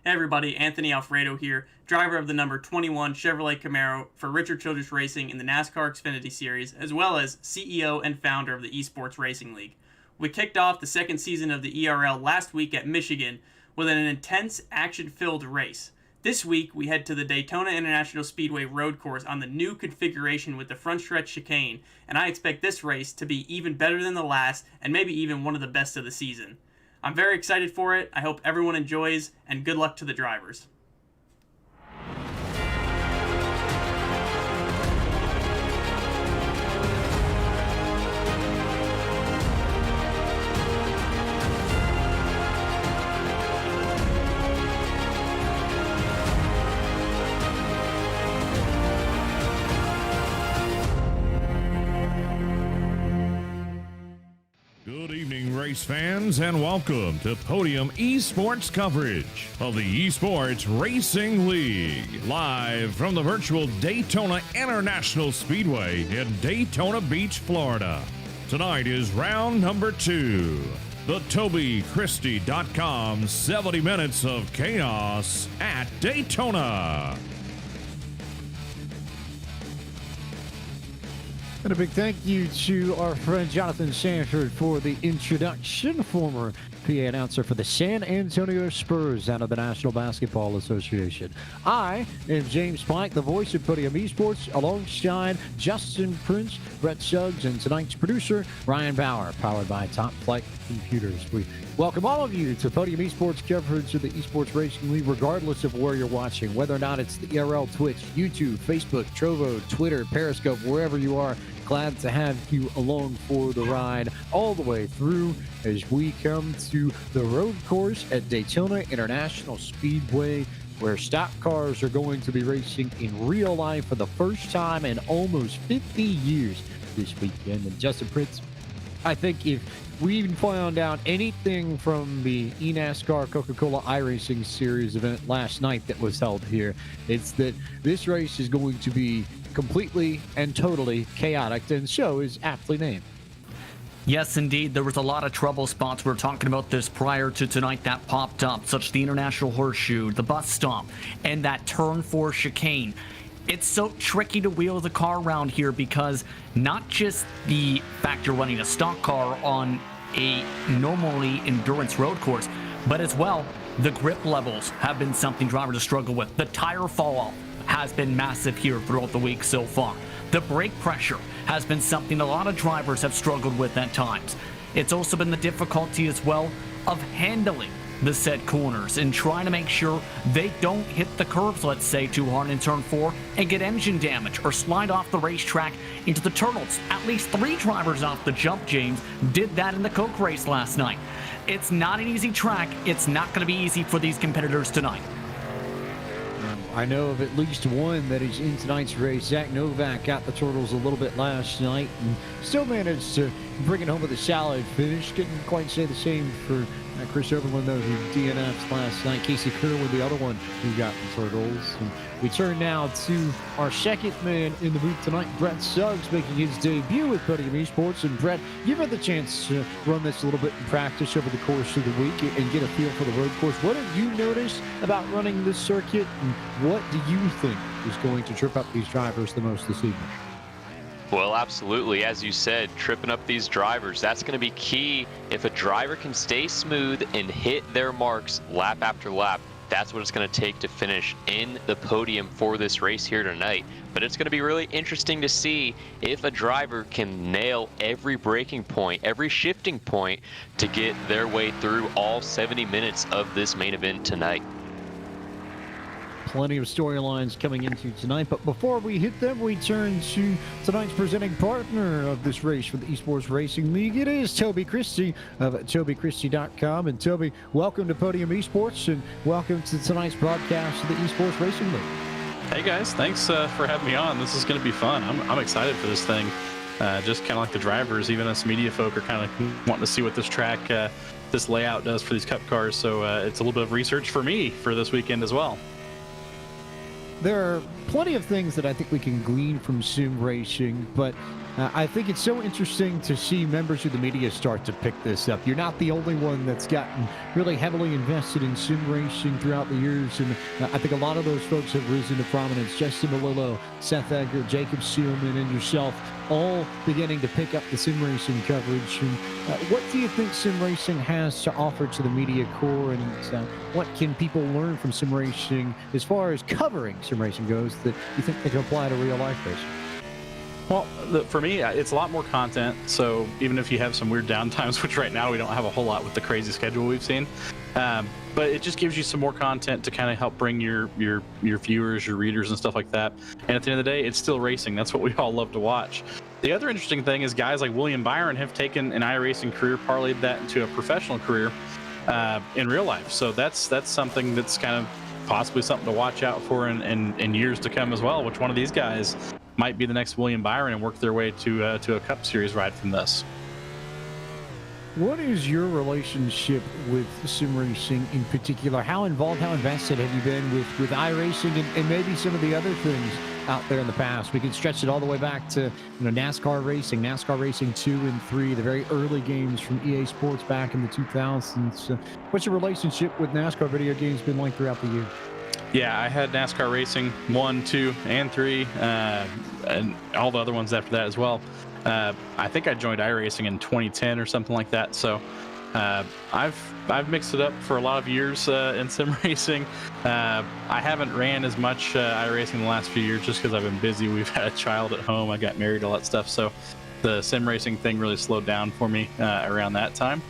Hey everybody, Anthony Alfredo here, driver of the number 21 Chevrolet Camaro for Richard Childress Racing in the NASCAR Xfinity Series, as well as CEO and founder of the ESports Racing League. We kicked off the second season of the ERL last week at Michigan with an intense, action-filled race. This week, we head to the Daytona International Speedway road course on the new configuration with the front stretch chicane, and I expect this race to be even better than the last and maybe even one of the best of the season. I'm very excited for it. I hope everyone enjoys, and good luck to the drivers. Good evening, race fans, and welcome to Podium Esports coverage of the Esports Racing League, live from the virtual Daytona International Speedway in Daytona Beach, Florida. Tonight is round number 2, the TobyChristie.com 70 minutes of chaos at Daytona. And a big thank you to our friend Jonathan Sanford for the introduction, former PA announcer for the San Antonio Spurs out of the National Basketball Association. I am James Pike, the voice of Podium Esports, alongside Justin Prince, Brett Suggs, and tonight's producer, Ryan Bauer, powered by Top Flight Computers. We welcome all of you to Podium Esports coverage of the Esports Racing League, regardless of where you're watching, whether or not it's the ERL, Twitch, YouTube, Facebook, Trovo, Twitter, Periscope, wherever you are. Glad to have you along for the ride all the way through as we come to the road course at Daytona International Speedway, where stock cars are going to be racing in real life for the first time in almost 50 years this weekend. And Justin Prince, I think if we found out anything from the NASCAR Coca-Cola iRacing Series event last night that was held here, it's that this race is going to be completely and totally chaotic, and so is aptly named. Yes, indeed. There was a lot of trouble spots. We were talking about this prior to tonight that popped up, such as the International Horseshoe, the bus stop, and that turn 4 chicane. It's so tricky to wheel the car around here because not just the fact you're running a stock car on a normally endurance road course, but as well, the grip levels have been something drivers have struggled with. The tire fall off has been massive here throughout the week so far. The brake pressure has been something a lot of drivers have struggled with at times. It's also been the difficulty as well of handling the said corners and trying to make sure they don't hit the curbs, let's say, too hard in turn 4 and get engine damage or slide off the racetrack into the turtles. At least 3 drivers off the jump, James, did that in the Coke race last night. It's not an easy track. It's not going to be easy for these competitors tonight. I know of at least one that is in tonight's race. Zach Novak got the turtles a little bit last night and still managed to bring it home with a solid finish. Couldn't quite say the same for Chris Oberlin, though, who DNF'd last night. Casey Kerwin, the other one who got the turtles. And we turn now to our second man in the booth tonight, Brett Suggs, making his debut with Podium Esports. And Brett, you've had the chance to run this a little bit in practice over the course of the week and get a feel for the road course. What have you noticed about running this circuit, and what do you think is going to trip up these drivers the most this evening? Well, absolutely. As you said, tripping up these drivers, that's going to be key. If a driver can stay smooth and hit their marks lap after lap, that's what it's going to take to finish in the podium for this race here tonight. But it's going to be really interesting to see if a driver can nail every braking point, every shifting point to get their way through all 70 minutes of this main event tonight. Plenty of storylines coming into tonight, but before we hit them, we turn to tonight's presenting partner of this race for the Esports Racing League. It is Toby Christie of TobyChristie.com. And Toby, welcome to Podium Esports and welcome to tonight's broadcast of the Esports Racing League. Hey guys, thanks for having me on. This is going to be fun. I'm excited for this thing. Just kind of like the drivers, even us media folk are kind of wanting to see what this track, this layout does for these cup cars. So it's a little bit of research for me for this weekend as well. There are plenty of things that I think we can glean from sim racing, but I think it's so interesting to see members of the media start to pick this up. You're not the only one that's gotten really heavily invested in sim racing throughout the years, and I think a lot of those folks have risen to prominence. Justin Malillo, Seth Edgar, Jacob Seelman, and yourself all beginning to pick up the sim racing coverage. And what do you think sim racing has to offer to the media corps, and what can people learn from sim racing as far as covering sim racing goes that you think they can apply to real life racing? Well, for me, it's a lot more content. So even if you have some weird downtimes, which right now we don't have a whole lot with the crazy schedule we've seen, but it just gives you some more content to kind of help bring your viewers, your readers, and stuff like that. And at the end of the day, it's still racing. That's what we all love to watch. The other interesting thing is guys like William Byron have taken an iRacing career, parlayed that into a professional career in real life. So that's something that's kind of possibly something to watch out for in years to come as well. Which one of these guys might be the next William Byron and work their way to a Cup Series ride from this? What is your relationship with sim racing in particular? How involved, how invested have you been with iRacing and maybe some of the other things out there in the past? We can stretch it all the way back to NASCAR Racing 2 and 3, the very early games from EA Sports back in the 2000s. What's your relationship with NASCAR video games been like throughout the year? Yeah, I had NASCAR Racing 1, 2, and 3, and all the other ones after that as well. I think I joined iRacing in 2010 or something like that. So I've mixed it up for a lot of years in sim racing. I haven't ran as much iRacing in the last few years just because I've been busy. We've had a child at home. I got married, all that stuff. So the sim racing thing really slowed down for me around that time.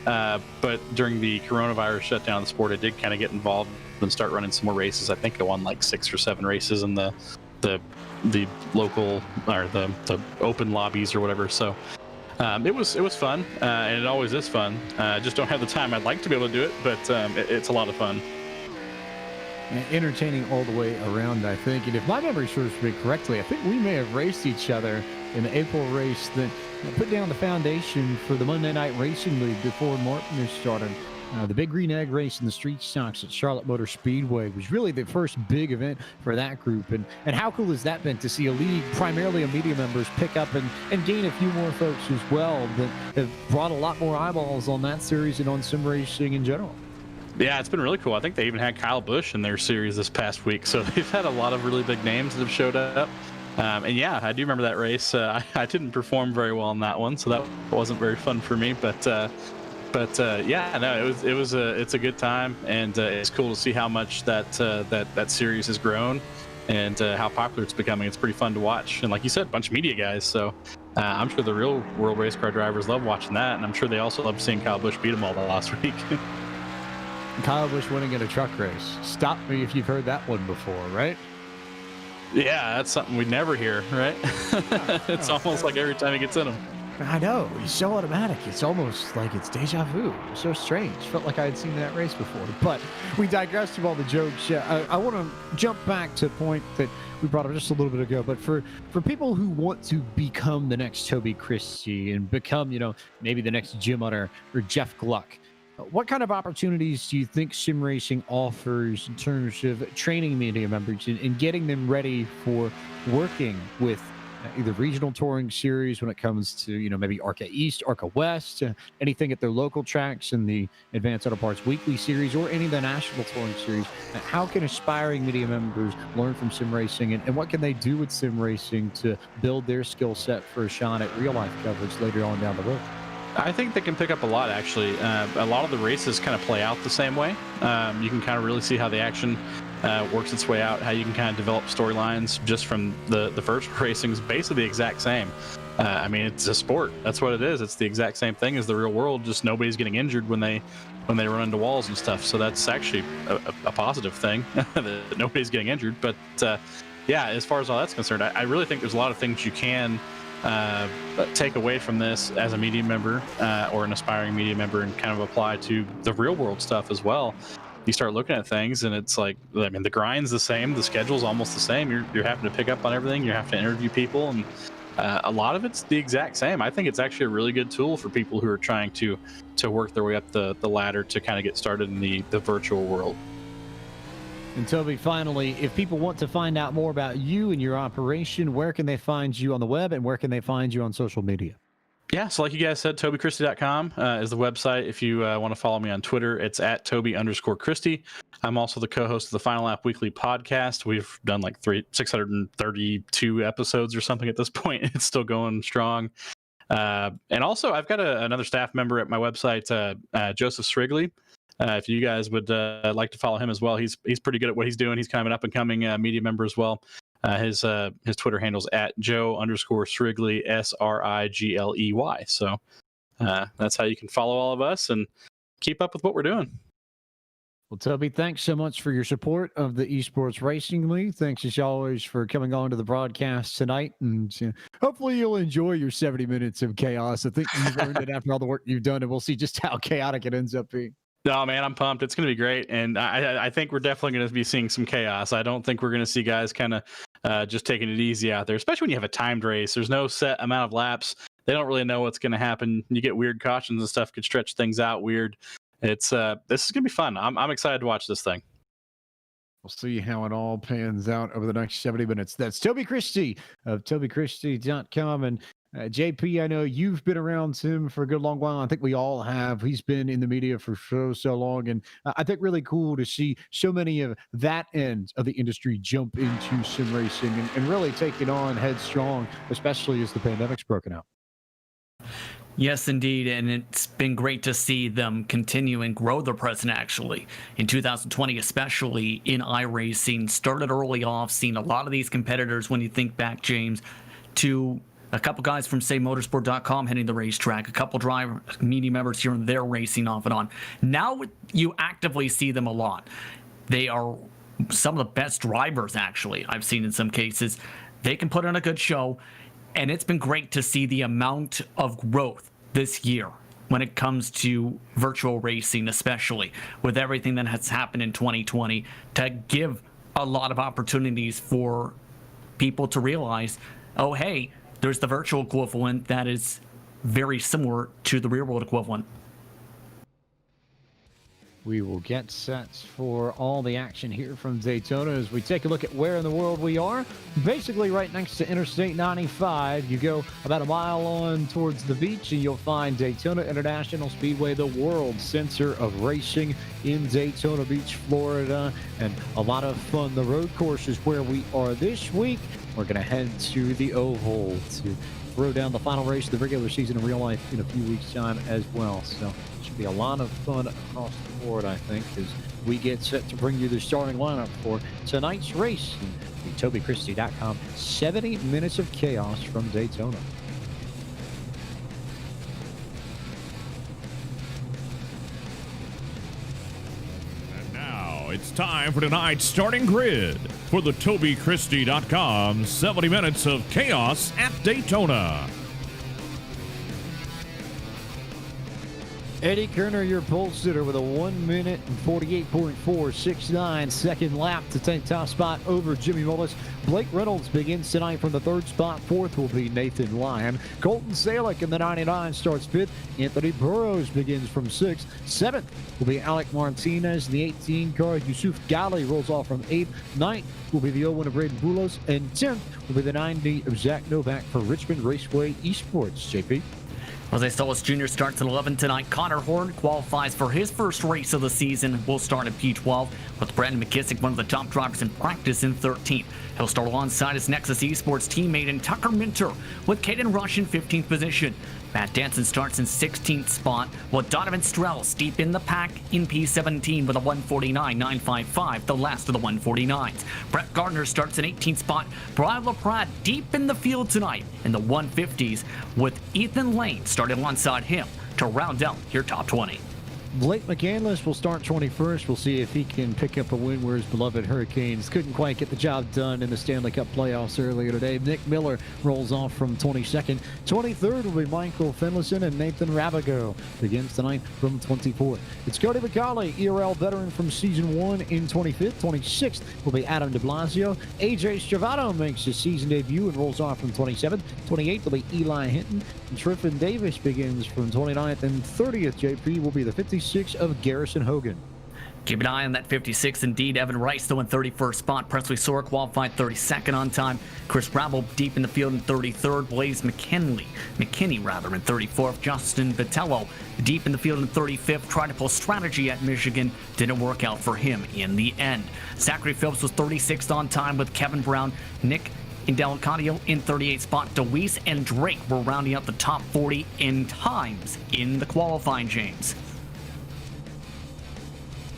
But during the coronavirus shutdown of the sport, I did kind of get involved and start running some more races. I think I won like 6 or 7 races in the local or the open lobbies or whatever. So it was fun, and it always is fun. I just don't have the time I'd like to be able to do it, but it's a lot of fun. Entertaining all the way around, I think. And if my memory serves me correctly, I think we may have raced each other in the April race that put down the foundation for the Monday Night Racing League before Martin has started. The Big Green Egg race in the street stocks at Charlotte Motor Speedway was really the first big event for that group. And how cool has that been to see a league primarily of media members pick up and gain a few more folks as well that have brought a lot more eyeballs on that series and on sim racing in general? Yeah, it's been really cool. I think they even had Kyle Busch in their series this past week. So they've had a lot of really big names that have showed up. And yeah, I do remember that race. I didn't perform very well in that one, so that wasn't very fun for me. But yeah, no, it's a good time, and it's cool to see how much that series has grown and how popular it's becoming. It's pretty fun to watch, and like you said, a bunch of media guys. So I'm sure the real world race car drivers love watching that, and I'm sure they also loved seeing Kyle Busch beat them all the last week. Kyle Busch winning in a truck race. Stop me if you've heard that one before, right? Yeah, that's something we never hear, right? It's almost like every time he gets in them. I know. He's so automatic. It's almost like it's deja vu. It's so strange. Felt like I had seen that race before. But we digressed from all the jokes. I want to jump back to a point that we brought up just a little bit ago. But for people who want to become the next Toby Christie and become, maybe the next Jim Utter or Jeff Gluck, what kind of opportunities do you think sim racing offers in terms of training media members and getting them ready for working with either regional touring series when it comes to, maybe ARCA East, ARCA West, anything at their local tracks in the Advanced Auto Parts Weekly series or any of the national touring series? How can aspiring media members learn from sim racing and what can they do with sim racing to build their skill set for a shot at real life coverage later on down the road? I think they can pick up a lot, actually. A lot of the races kind of play out the same way. You can kind of really see how the action works its way out, how you can kind of develop storylines just from the first racing is basically the exact same. I mean, it's a sport. That's what it is. It's the exact same thing as the real world, just nobody's getting injured when they run into walls and stuff. So that's actually a positive thing, that nobody's getting injured. But yeah, as far as all that's concerned, I really think there's a lot of things you can take away from this as a media member or an aspiring media member and kind of apply to the real world stuff as well. You start looking at things and it's like, I mean, the grind's the same, the schedule's almost the same. You're having to pick up on everything. You have to interview people, and a lot of it's the exact same. I think it's actually a really good tool for people who are trying to work their way up the ladder to kind of get started in the virtual world. And Toby, finally, if people want to find out more about you and your operation, where can they find you on the web and where can they find you on social media? Yeah, so like you guys said, TobyChristie.com is the website. If you want to follow me on Twitter, it's at Toby_Christie. I'm also the co-host of the Final Lap Weekly podcast. We've done like 632 episodes or something at this point. It's still going strong. And also, I've got another staff member at my website, Joseph Srigley. If you guys would like to follow him as well, he's pretty good at what he's doing. He's kind of an up-and-coming media member as well. His Twitter handle's at Joe_Srigley, Srigley. So that's how you can follow all of us and keep up with what we're doing. Well, Toby, thanks so much for your support of the Esports Racing League. Thanks as always for coming on to the broadcast tonight. And hopefully you'll enjoy your 70 minutes of chaos. I think you've earned it after all the work you've done, and we'll see just how chaotic it ends up being. No, man, I'm pumped. It's going to be great. And I think we're definitely going to be seeing some chaos. I don't think we're going to see guys kind of just taking it easy out there, especially when you have a timed race. There's no set amount of laps. They don't really know what's going to happen. You get weird cautions and stuff could stretch things out weird. It's this is going to be fun. I'm excited to watch this thing. We'll see how it all pans out over the next 70 minutes. That's Toby Christie of TobyChristie.com. And JP, I know you've been around him for a good long while. I think we all have. He's been in the media for so long. And I think really cool to see so many of that end of the industry jump into sim racing and really take it on headstrong, especially as the pandemic's broken out. Yes, indeed, and it's been great to see them continue and grow their presence, actually. In 2020, especially in iRacing, started early off, seeing a lot of these competitors, when you think back, James, to a couple guys from, say, motorsport.com hitting the racetrack, a couple driver media members here and there racing off and on. Now you actively see them a lot. They are some of the best drivers, actually, I've seen in some cases. They can put on a good show. And it's been great to see the amount of growth this year when it comes to virtual racing, especially with everything that has happened in 2020, to give a lot of opportunities for people to realize, oh, hey, there's the virtual equivalent that is very similar to the real world equivalent. We will get set for all the action here from Daytona as we take a look at where in the world we are. Basically right next to Interstate 95. You go about a mile on towards the beach and you'll find Daytona International Speedway, the world center of racing in Daytona Beach, Florida. And a lot of fun. The road course is where we are this week. We're going to head to the Oval to throw down the final race of the regular season in real life in a few weeks' time as well. So it should be a lot of fun across the board, I think, as we get set to bring you the starting lineup for tonight's race. And TobyChristie.com, 70 minutes of chaos from Daytona. And now it's time for tonight's starting grid for the TobyChristie.com 70 minutes of chaos at Daytona. Eddie Kerner, your pole sitter, with a 1 minute and 48.469 second lap to take top spot over Jimmy Mullis. Blake Reynolds begins tonight from the third spot. Fourth will be Nathan Lyon. Colton Salick in the 99 starts fifth. Anthony Burrows begins from sixth. Seventh will be Alec Martinez in the 18 car. Yusuf Ghali rolls off from eighth. Ninth will be the 01 of Braden Boulos. And 10th will be the 90 of Zach Novak for Richmond Raceway Esports. JP? Jose Solis Jr. starts at 11 tonight. Connor Horn qualifies for his first race of the season. Will start at P12 with Brandon McKissick, one of the top drivers in practice, in 13th. He'll start alongside his Nexus Esports teammate in Tucker Minter with Caden Rush in 15th position. Matt Danson starts in 16th spot, with Donovan Strauss deep in the pack in P17 with a 149.955, the last of the 149s. Brett Gardner starts in 18th spot. Brian LaPrade deep in the field tonight in the 150s, with Ethan Lane starting alongside him to round out your top 20. Blake McCandless will start 21st. We'll see if he can pick up a win where his beloved Hurricanes couldn't quite get the job done in the Stanley Cup playoffs earlier today. Nick Miller rolls off from 22nd. 23rd will be Michael Finlayson, and Nathan Rabago begins tonight from 24th. It's Cody McCauley, ERL veteran from Season 1, in 25th. 26th will be Adam de Blasio. AJ Stravato makes his season debut and rolls off from 27th. 28th will be Eli Hinton. And Triffin Davis begins from 29th. And 30th, JP, will be the 56 of Garrison Hogan. Keep an eye on that 56 indeed. Evan Rice, though, in 31st spot. Presley Sora qualified 32nd on time. Chris Bravo deep in the field in 33rd. Blaze McKinney in 34th. Justin Vitello deep in the field in 35th. Tried to pull strategy at Michigan. Didn't work out for him in the end. Zachary Phillips was 36th on time with Kevin Brown. Nick Indelicadio in 38th spot. DeWeese and Drake were rounding out the top 40 in times in the qualifying, James.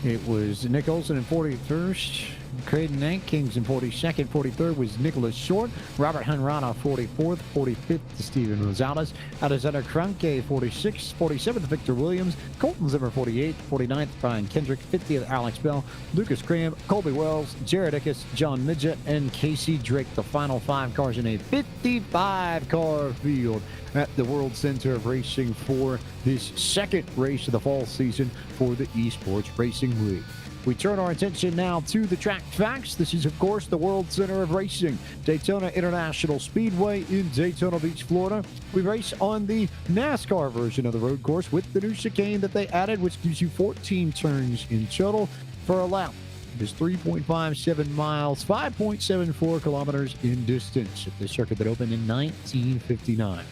It was Nick Olson in 41st. Creighton Nankings in 42nd. 43rd was Nicholas Short. Robert Hunrana 44th. 45th to Steven Rosales. Alexander Kranke 46th. 47th Victor Williams. Colton Zimmer 48th. 49th Brian Kendrick. 50th Alex Bell. Lucas Cram. Colby Wells. Jared Ickes. John Midget. And Casey Drake. The final 5 cars in a 55-car field at the World Center of Racing for this second race of the fall season for the Esports Racing League. We turn our attention now to the track facts. This is, of course, the World Center of Racing, Daytona International Speedway in Daytona Beach, Florida. We race on the NASCAR version of the road course with the new chicane that they added, which gives you 14 turns in total for a lap. It is 3.57 miles, 5.74 kilometers in distance at the circuit that opened in 1959.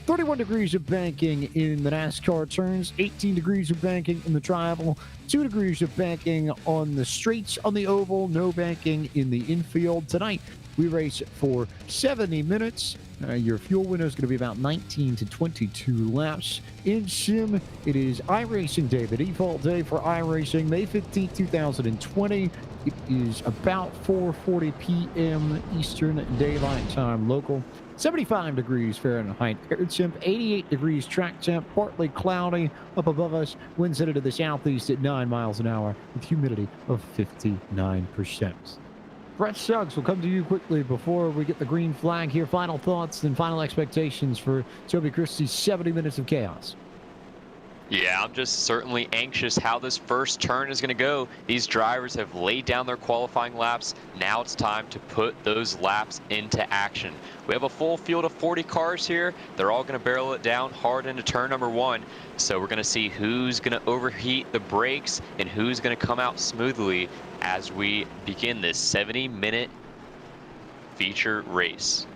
31 degrees of banking in the NASCAR turns, 18 degrees of banking in the tribal, 2 degrees of banking on the straights on the oval, no banking in the infield. Tonight, we race for 70 minutes. Your fuel window is going to be about 19 to 22 laps. In sim, it is iRacing Day, the default day for iRacing, May 15, 2020. It is about 4:40 p.m. Eastern Daylight Time local. 75 degrees Fahrenheit air temp, 88 degrees track temp, partly cloudy up above us, winds headed to the southeast at 9 miles an hour with humidity of 59%. Brett Suggs will come to you quickly before we get the green flag here. Final thoughts and final expectations for Toby Christie's 70 minutes of chaos. Yeah, I'm just certainly anxious how this first turn is going to go. These drivers have laid down their qualifying laps. Now it's time to put those laps into action. We have a full field of 40 cars here. They're all going to barrel it down hard into turn number 1. So we're going to see who's going to overheat the brakes and who's going to come out smoothly as we begin this 70-minute feature race.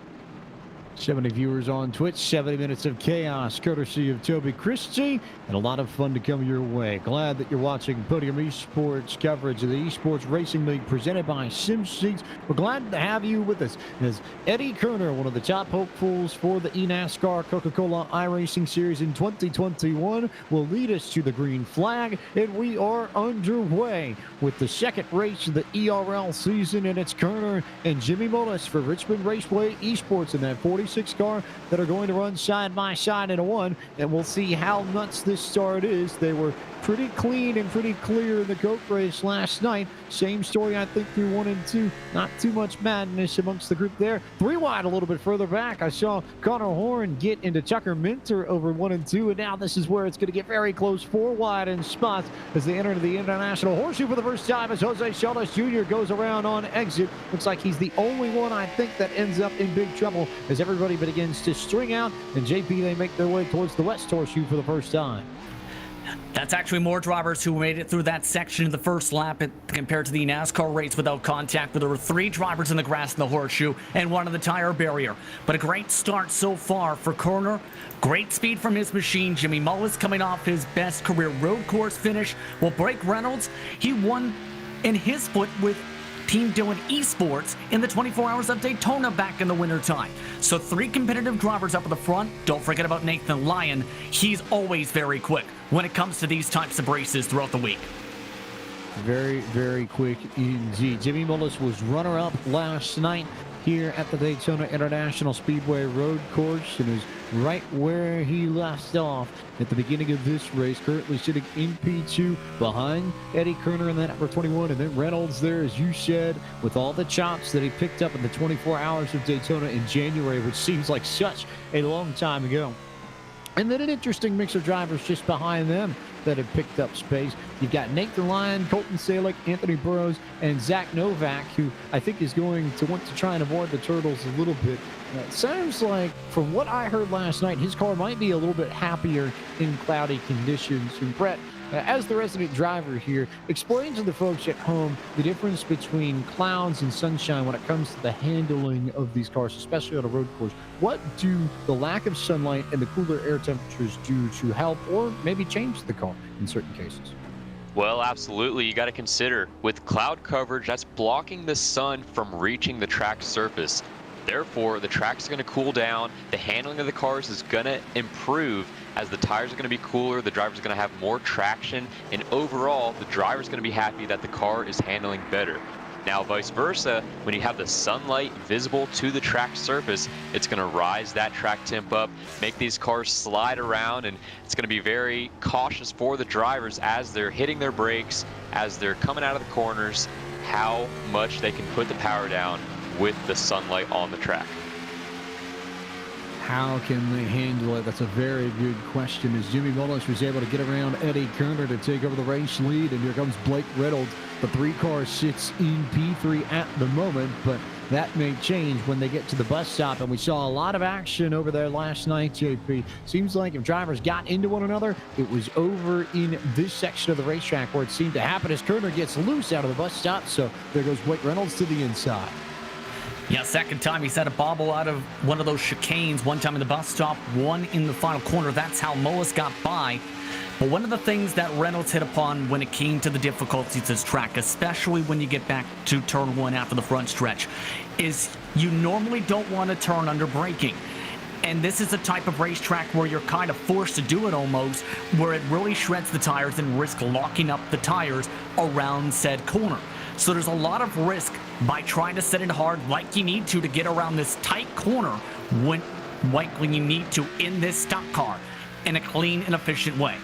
70 viewers on Twitch, 70 minutes of chaos, courtesy of Toby Christie, and a lot of fun to come your way. Glad that you're watching Podium Esports coverage of the Esports Racing League presented by SimSeats. We're glad to have you with us as Eddie Kerner, one of the top hopefuls for the eNASCAR Coca-Cola iRacing Series in 2021, will lead us to the green flag, and we are underway with the second race of the ERL season, and it's Kerner and Jimmy Mullis for Richmond Raceway Esports in that 46 car that are going to run side by side in a 1, and we'll see how nuts this start is. They were pretty clean and pretty clear in the Coke race last night. Same story, I think, through 1 and 2. Not too much madness amongst the group there. 3 wide a little bit further back. I saw Connor Horn get into Tucker Minter over 1 and 2, and now this is where it's going to get very close. 4 wide in spots as they enter the International Horseshoe for the first time as Jose Chavez Jr. goes around on exit. Looks like he's the only one, I think, that ends up in big trouble as everybody begins to string out, and JP, they make their way towards the West Horseshoe for the first time. That's actually more drivers who made it through that section in the first lap compared to the NASCAR race without contact, where there were 3 drivers in the grass in the horseshoe and 1 in the tire barrier. But a great start so far for Kerner. Great speed from his machine. Jimmy Mullis coming off his best career road course finish. Well, Blake Reynolds, he won in his foot with Team Dillon Esports in the 24 Hours of Daytona back in the wintertime. So 3 competitive drivers up at the front. Don't forget about Nathan Lyon. He's always very quick when it comes to these types of races throughout the week. Very, very quick indeed. Jimmy Mullis was runner-up last night here at the Daytona International Speedway road course and is right where he left off at the beginning of this race, currently sitting in P2 behind Eddie Kerner in that number 21, and then Reynolds there, as you said, with all the chops that he picked up in the 24 Hours of Daytona in January, which seems like such a long time ago. And then an interesting mix of drivers just behind them that have picked up space. You've got Nathan Lyon, Colton Salick, Anthony Burrows, and Zach Novak, who I think is going to want to try and avoid the turtles a little bit. It sounds like, from what I heard last night, his car might be a little bit happier in cloudy conditions. And Brett, as the resident driver here, explain to the folks at home the difference between clouds and sunshine when it comes to the handling of these cars, especially on a road course. What do the lack of sunlight and the cooler air temperatures do to help or maybe change the car in certain cases? Well, absolutely. You got to consider with cloud coverage, that's blocking the sun from reaching the track surface. Therefore, the track's going to cool down. The handling of the cars is going to improve as the tires are going to be cooler. The driver's going to have more traction. And overall, the driver's going to be happy that the car is handling better. Now, vice versa, when you have the sunlight visible to the track surface, it's going to rise that track temp up, make these cars slide around, and it's going to be very cautious for the drivers as they're hitting their brakes, as they're coming out of the corners, how much they can put the power down with the sunlight on the track. How can they handle it? That's a very good question. As Jimmy Mullis was able to get around Eddie Kerner to take over the race lead, and here comes Blake Reynolds. The 3 car sits in P3 at the moment, but that may change when they get to the bus stop, and we saw a lot of action over there last night, JP. Seems like if drivers got into one another, it was over in this section of the racetrack where it seemed to happen as Kerner gets loose out of the bus stop, so there goes Blake Reynolds to the inside. Yeah, second time he's had a bobble out of one of those chicanes. One time in the bus stop, one in the final corner. That's how Mullis got by. But one of the things that Reynolds hit upon when it came to the difficulties of this track, especially when you get back to turn 1 after the front stretch, is you normally don't want to turn under braking. And this is a type of racetrack where you're kind of forced to do it almost, where it really shreds the tires and risk locking up the tires around said corner. So there's a lot of risk by trying to set it hard like you need to get around this tight corner when you need to in this stock car in a clean and efficient way.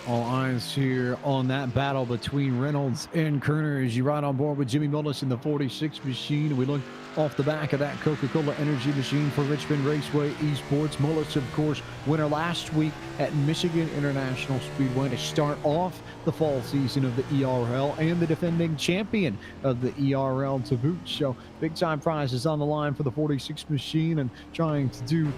All eyes here on that battle between Reynolds and Kerner as you ride on board with Jimmy Mullis in the 46 machine. We look off the back of that Coca-Cola Energy machine for Richmond Raceway Esports. Mullis, of course, winner last week at Michigan International Speedway to start off the fall season of the ERL and the defending champion of the ERL to boot. So big-time prizes on the line for the 46 machine and trying to do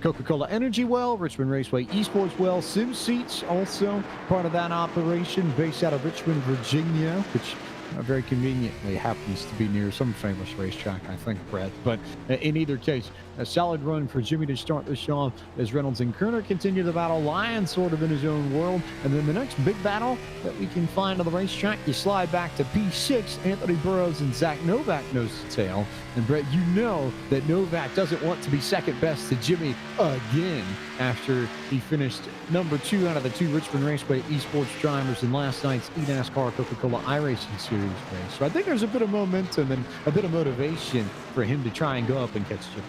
Coca-Cola Energy well, Richmond Raceway Esports well, Sim Seats also part of that operation based out of Richmond, Virginia, which very conveniently happens to be near some famous racetrack, I think, Brett. But in either case, a solid run for Jimmy to start this off as Reynolds and Kerner continue the battle. Lyon sort of in his own world. And then the next big battle that we can find on the racetrack, you slide back to P6. Anthony Burroughs and Zach Novak nose to tail. And Brett, you know that Novak doesn't want to be second best to Jimmy again after he finished number 2 out of the 2 Richmond Raceway Esports drivers in last night's NASCAR Coca-Cola iRacing Series race. So I think there's a bit of momentum and a bit of motivation for him to try and go up and catch Jimmy.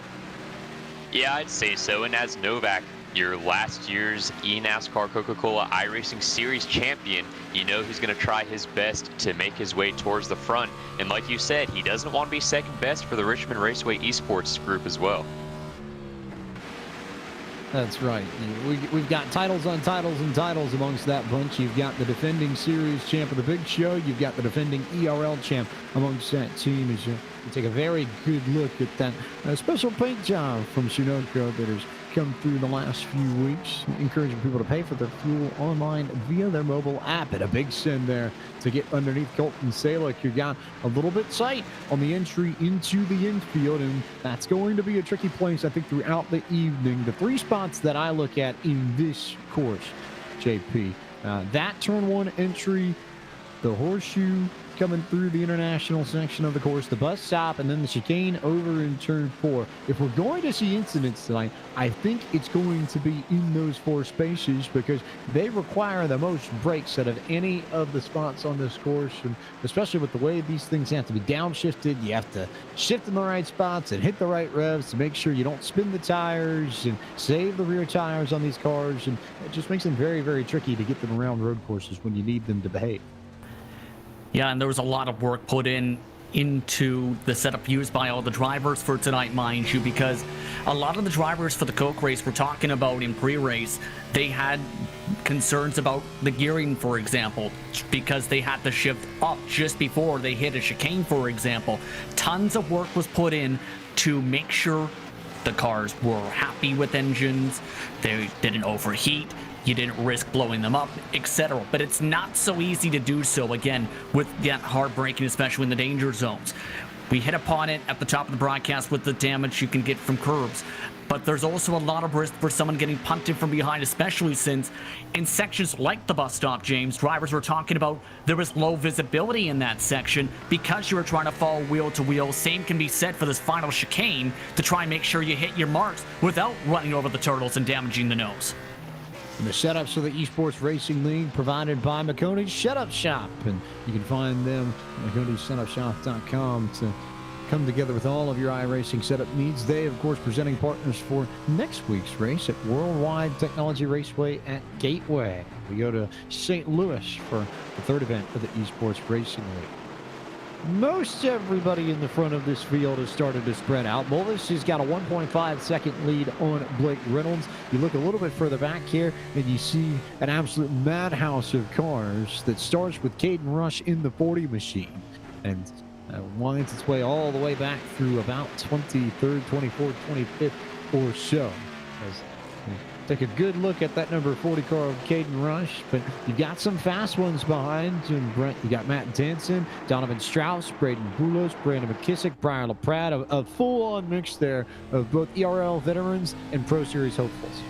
Yeah, I'd say so. And as Novak, your last year's eNASCAR Coca-Cola iRacing Series champion, you know he's going to try his best to make his way towards the front. And like you said, he doesn't want to be second best for the Richmond Raceway Esports group as well. That's right. We've got titles on titles and titles amongst that bunch. You've got the defending series champ of the Big Show. You've got the defending ERL champ amongst that team as you take a very good look at that special paint job from Sunoco that has come through the last few weeks, encouraging people to pay for their fuel online via their mobile app. And a big send there to get underneath Colton Salick, who got a little bit tight on the entry into the infield, and that's going to be a tricky place, I think, throughout the evening. The 3 spots that I look at in this course, JP, that turn 1 entry, the horseshoe coming through the international section of the course, the bus stop, and then the chicane over in turn 4. If we're going to see incidents tonight, I think it's going to be in those 4 spaces because they require the most brakes out of any of the spots on this course, and especially with the way these things have to be downshifted, you have to shift in the right spots and hit the right revs to make sure you don't spin the tires and save the rear tires on these cars, and it just makes them very, very tricky to get them around road courses when you need them to behave. Yeah, and there was a lot of work put into the setup used by all the drivers for tonight, mind you, because a lot of the drivers for the Coke race we're talking about in pre-race, they had concerns about the gearing, for example, because they had to shift up just before they hit a chicane, for example. Tons of work was put in to make sure the cars were happy with engines, they didn't overheat, You didn't risk blowing them up, etc. But it's not so easy to do so, again, with that hard braking, especially in the danger zones. We hit upon it at the top of the broadcast with the damage you can get from curbs. But there's also a lot of risk for someone getting punted from behind, especially since in sections like the bus stop, James, drivers were talking about there was low visibility in that section because you were trying to follow wheel to wheel. Same can be said for this final chicane to try and make sure you hit your marks without running over the turtles and damaging the nose. And the setups for the Esports Racing League provided by McConey's Setup Shop. And you can find them at McConey'sSetupShop.com to come together with all of your iRacing setup needs. They, of course, presenting partners for next week's race at Worldwide Technology Raceway at Gateway. We go to St. Louis for the third event of the Esports Racing League. Most everybody in the front of this field has started to spread out. Bullish has got a 1.5 second lead on Blake Reynolds. You look a little bit further back here and you see an absolute madhouse of cars that starts with Caden Rush in the 40 machine and winds its way all the way back through about 23rd, 24th, 25th or so. As take a good look at that number 40 car of Caden Rush, but you've got some fast ones behind. You got Matt Danson, Donovan Strauss, Braden Boulos, Brandon McKissick, Brian LaPrade, a full-on mix there of both ERL veterans and Pro Series hopefuls.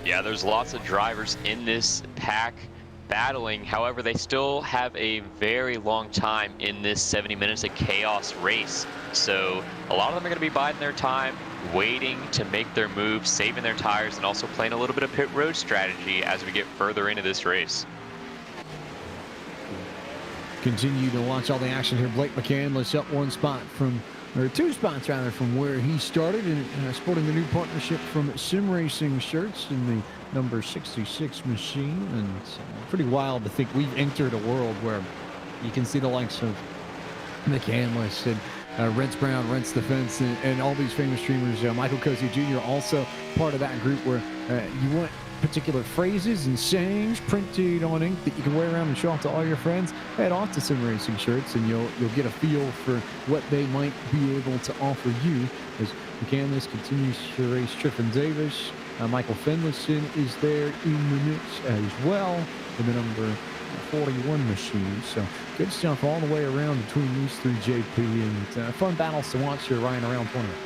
Yeah, there's lots of drivers in this pack battling. However, they still have a very long time in this 70 minutes of chaos race. So a lot of them are going to be biding their time, waiting to make their move, saving their tires, and also playing a little bit of pit road strategy as we get further into this race. Continue to watch all the action here. Blake McCandless up one spot from, or two spots rather, from where he started, and sporting the new partnership from Sim Racing shirts in the number 66 machine. And it's pretty wild to think we've entered a world where you can see the likes of McCandless and Rents Brown, Rents the Fence, and all these famous streamers. Michael Cozy Jr. also part of that group where you want particular phrases and sayings printed on ink that you can wear around and show off to all your friends. Head off to Sim Racing shirts and you'll get a feel for what they might be able to offer you as McCandless continues to race Triffin Davis. Michael Finlayson is there in the mix as well in the number 41 machine. So good stuff all the way around between these three, JP, and fun battles to watch here, Ryan, around tournament.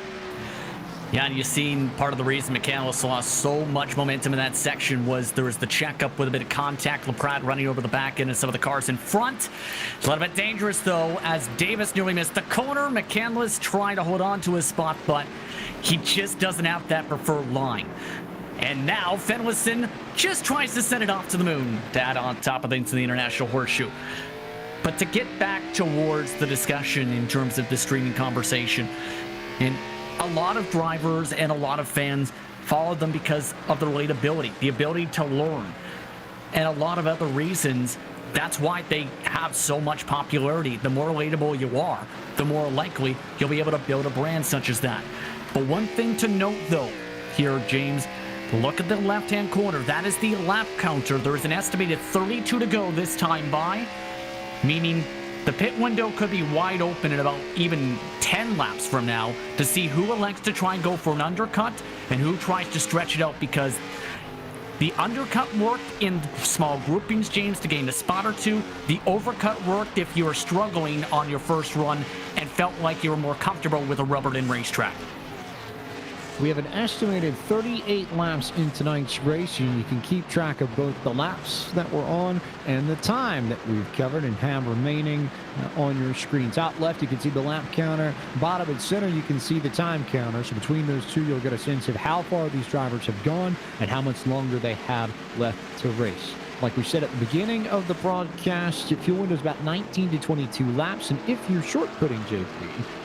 Yeah, and you've seen part of the reason McCandless lost so much momentum in that section was there was the checkup with a bit of contact. LaPrade running over the back end of some of the cars in front. It's a little bit dangerous, though, as Davis nearly missed the corner. McCandless trying to hold on to his spot, but he just doesn't have that preferred line. And now Finlayson just tries to send it off to the moon to add on top of things to the International Horseshoe. But to get back towards the discussion in terms of the streaming conversation, and a lot of drivers and a lot of fans follow them because of the relatability, the ability to learn, and a lot of other reasons. That's why they have so much popularity. The more relatable you are, the more likely you'll be able to build a brand such as that. But one thing to note, though, here, James, look at the left-hand corner. That is the lap counter. There is an estimated 32 to go this time by, meaning the pit window could be wide open in about even 10 laps from now to see who elects to try and go for an undercut and who tries to stretch it out, because the undercut worked in small groupings, James, to gain a spot or two. The overcut worked if you were struggling on your first run and felt like you were more comfortable with a rubbered-in racetrack. We have an estimated 38 laps in tonight's race, and you can keep track of both the laps that we're on and the time that we've covered and have remaining on your screen. Top left, you can see the lap counter. Bottom and center, you can see the time counter. So between those two, you'll get a sense of how far these drivers have gone and how much longer they have left to race. Like we said at the beginning of the broadcast, fuel window is about 19 to 22 laps, and if you're short putting, JP,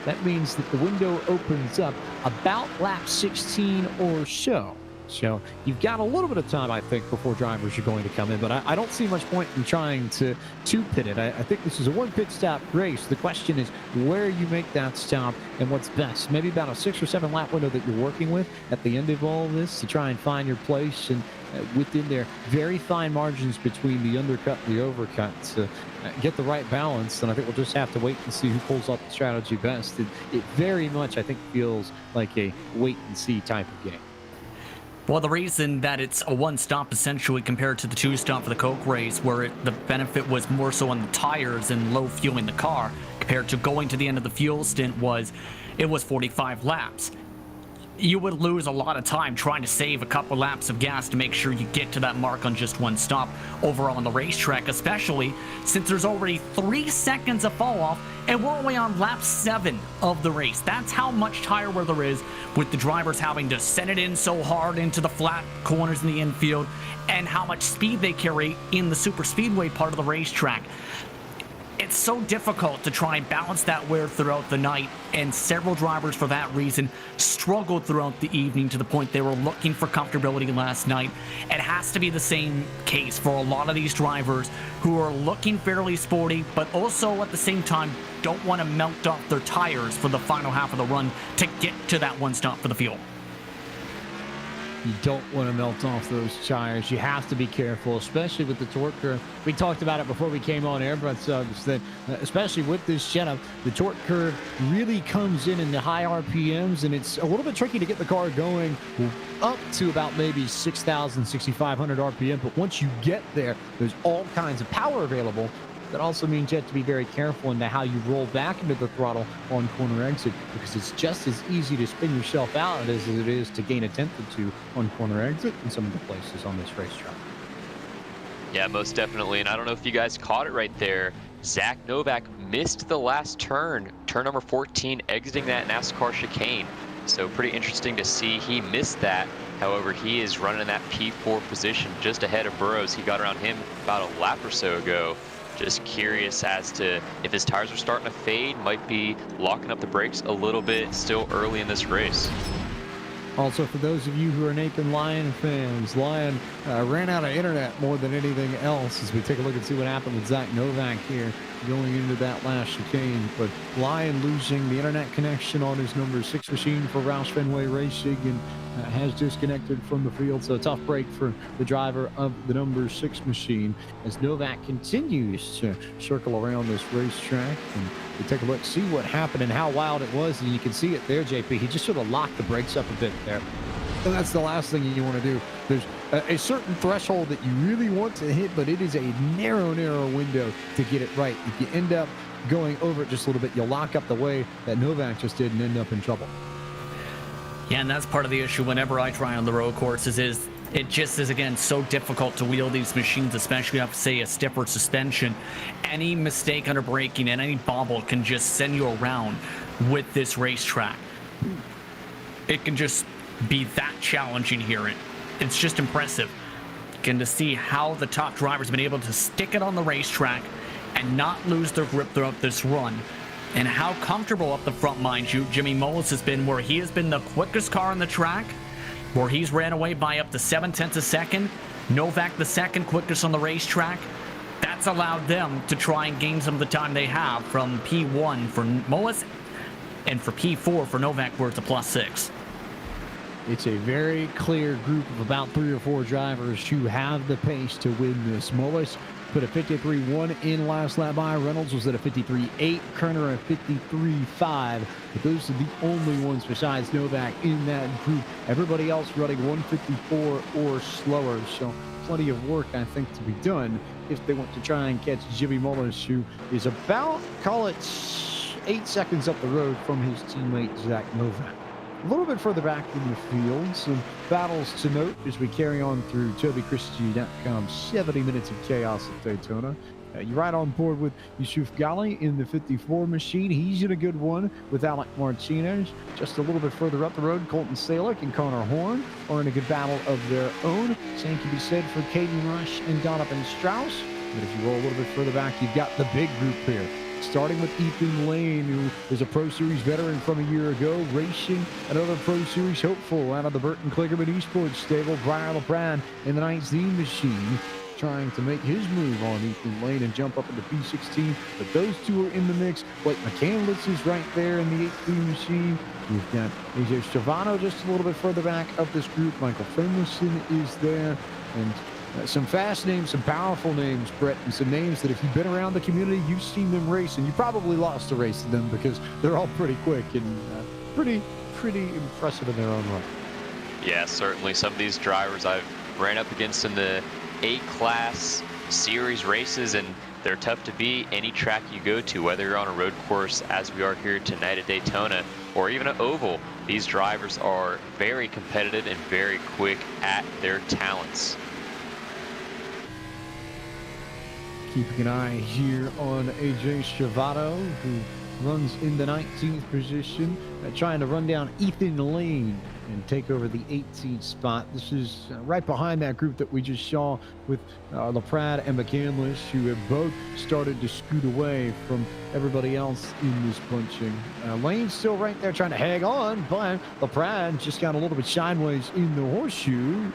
that means that the window opens up about lap 16 or so. So you've got a little bit of time, I think, before drivers are going to come in, but I don't see much point in trying to pit it. I think this is a one pit stop race. The question is where you make that stop and what's best. Maybe about a 6 or 7 lap window that you're working with at the end of all this to try and find your place, and within there, very fine margins between the undercut and the overcut to get the right balance. And I think we'll just have to wait and see who pulls off the strategy best. It very much, I think, feels like a wait and see type of game. Well, the reason that it's a one-stop essentially compared to the two-stop for the Coke race, where the benefit was more so on the tires and low fueling the car, compared to going to the end of the fuel stint it was 45 laps. You would lose a lot of time trying to save a couple laps of gas to make sure you get to that mark on just one stop overall on the racetrack, especially since there's already 3 seconds of fall off and we're only on lap 7 of the race. That's how much tire wear there is, with the drivers having to send it in so hard into the flat corners in the infield, and how much speed they carry in the super speedway part of the racetrack. It's so difficult to try and balance that wear throughout the night, and several drivers for that reason struggled throughout the evening to the point they were looking for comfortability last night. It has to be the same case for a lot of these drivers who are looking fairly sporty, but also at the same time don't want to melt off their tires for the final half of the run to get to that one stop for the fuel. You don't want to melt off those tires. You have to be careful, especially with the torque curve. We talked about it before we came on air, but that especially with this setup, the torque curve really comes in the high RPMs, and it's a little bit tricky to get the car going up to about maybe 6,000, 6,500 RPM. But once you get there, there's all kinds of power available. That also means you have to be very careful into how you roll back into the throttle on corner exit, because it's just as easy to spin yourself out as it is to gain a tenth or two on corner exit in some of the places on this racetrack. Yeah, most definitely. And I don't know if you guys caught it right there. Zach Novak missed the last turn number 14, exiting that NASCAR chicane. So pretty interesting to see he missed that. However, he is running in that P4 position just ahead of Burrows. He got around him about a lap or so ago. Just curious as to if his tires are starting to fade, might be locking up the brakes a little bit still early in this race. Also, for those of you who are Nathan Lyon fans, Lyon ran out of internet more than anything else as we take a look and see what happened with Zach Novak here going into that last chicane. But Lyon losing the internet connection on his number 6 machine for Roush Fenway Racing, and has disconnected from the field. So a tough break for the driver of the number 6 machine as Novak continues to circle around this racetrack. And we take a look, see what happened and how wild it was. And you can see it there, JP. He just sort of locked the brakes up a bit there. And that's the last thing you want to do. There's a certain threshold that you really want to hit, but it is a narrow window to get it right. If you end up going over it just a little bit, you'll lock up the way that Novak just did and end up in trouble. Yeah, and that's part of the issue whenever I try on the road courses is it just is, again, so difficult to wheel these machines, especially up, say, a stiffer suspension. Any mistake under braking and any bobble can just send you around with this racetrack. It can just be that challenging here. It's just impressive. Again, to see how the top drivers have been able to stick it on the racetrack and not lose their grip throughout this run. And how comfortable up the front, mind you, Jimmy Mullis has been, where he has been the quickest car on the track, where he's ran away by up to 7/10 a second. Novak the second quickest on the racetrack. That's allowed them to try and gain some of the time they have from P1 for Mullis and for P4 for Novak, where it's a +6. It's a very clear group of about 3 or 4 drivers who have the pace to win this. Mullis put a 53.1 in last lap by. Reynolds was at a 53.8. Kerner a 53.5. But those are the only ones besides Novak in that group. Everybody else running 154 or slower. So plenty of work, I think, to be done if they want to try and catch Jimmy Mullis, who is about, call it 8 seconds up the road from his teammate Zach Novak. A little bit further back in the field, some battles to note as we carry on through TobyChristie.com. 70 minutes of chaos at Daytona. You're right on board with Yusuf Ghali in the 54 machine. He's in a good one with Alec Martinez. Just a little bit further up the road, Colton Salick and Connor Horn are in a good battle of their own. Same can be said for Caden Rush and Donovan Strauss. But if you roll a little bit further back, you've got the big group here. Starting with Ethan Lane, who is a Pro Series veteran from a year ago, racing another Pro Series hopeful out of the Burton Kligerman ESports stable, Brian LeBron in the 19 machine, trying to make his move on Ethan Lane and jump up into P16. But those two are in the mix. Blake McCandless is right there in the 18 machine. We've got AJ Stravano just a little bit further back of this group. Michael Finlayson is there. And some fast names, some powerful names, Brett, and some names that if you've been around the community, you've seen them race, and you probably lost a race to them because they're all pretty quick and pretty impressive in their own right. Yeah, certainly. Some of these drivers I've ran up against in the A-class series races, and they're tough to beat any track you go to, whether you're on a road course as we are here tonight at Daytona or even an oval. These drivers are very competitive and very quick at their talents. Keeping an eye here on AJ Shavato, who runs in the 19th position, trying to run down Ethan Lane and take over the 18th spot. This is right behind that group that we just saw with LaPrade and McCandless, who have both started to scoot away from everybody else in this bunching. Lane's still right there trying to hang on, but LaPrade just got a little bit sideways in the horseshoe.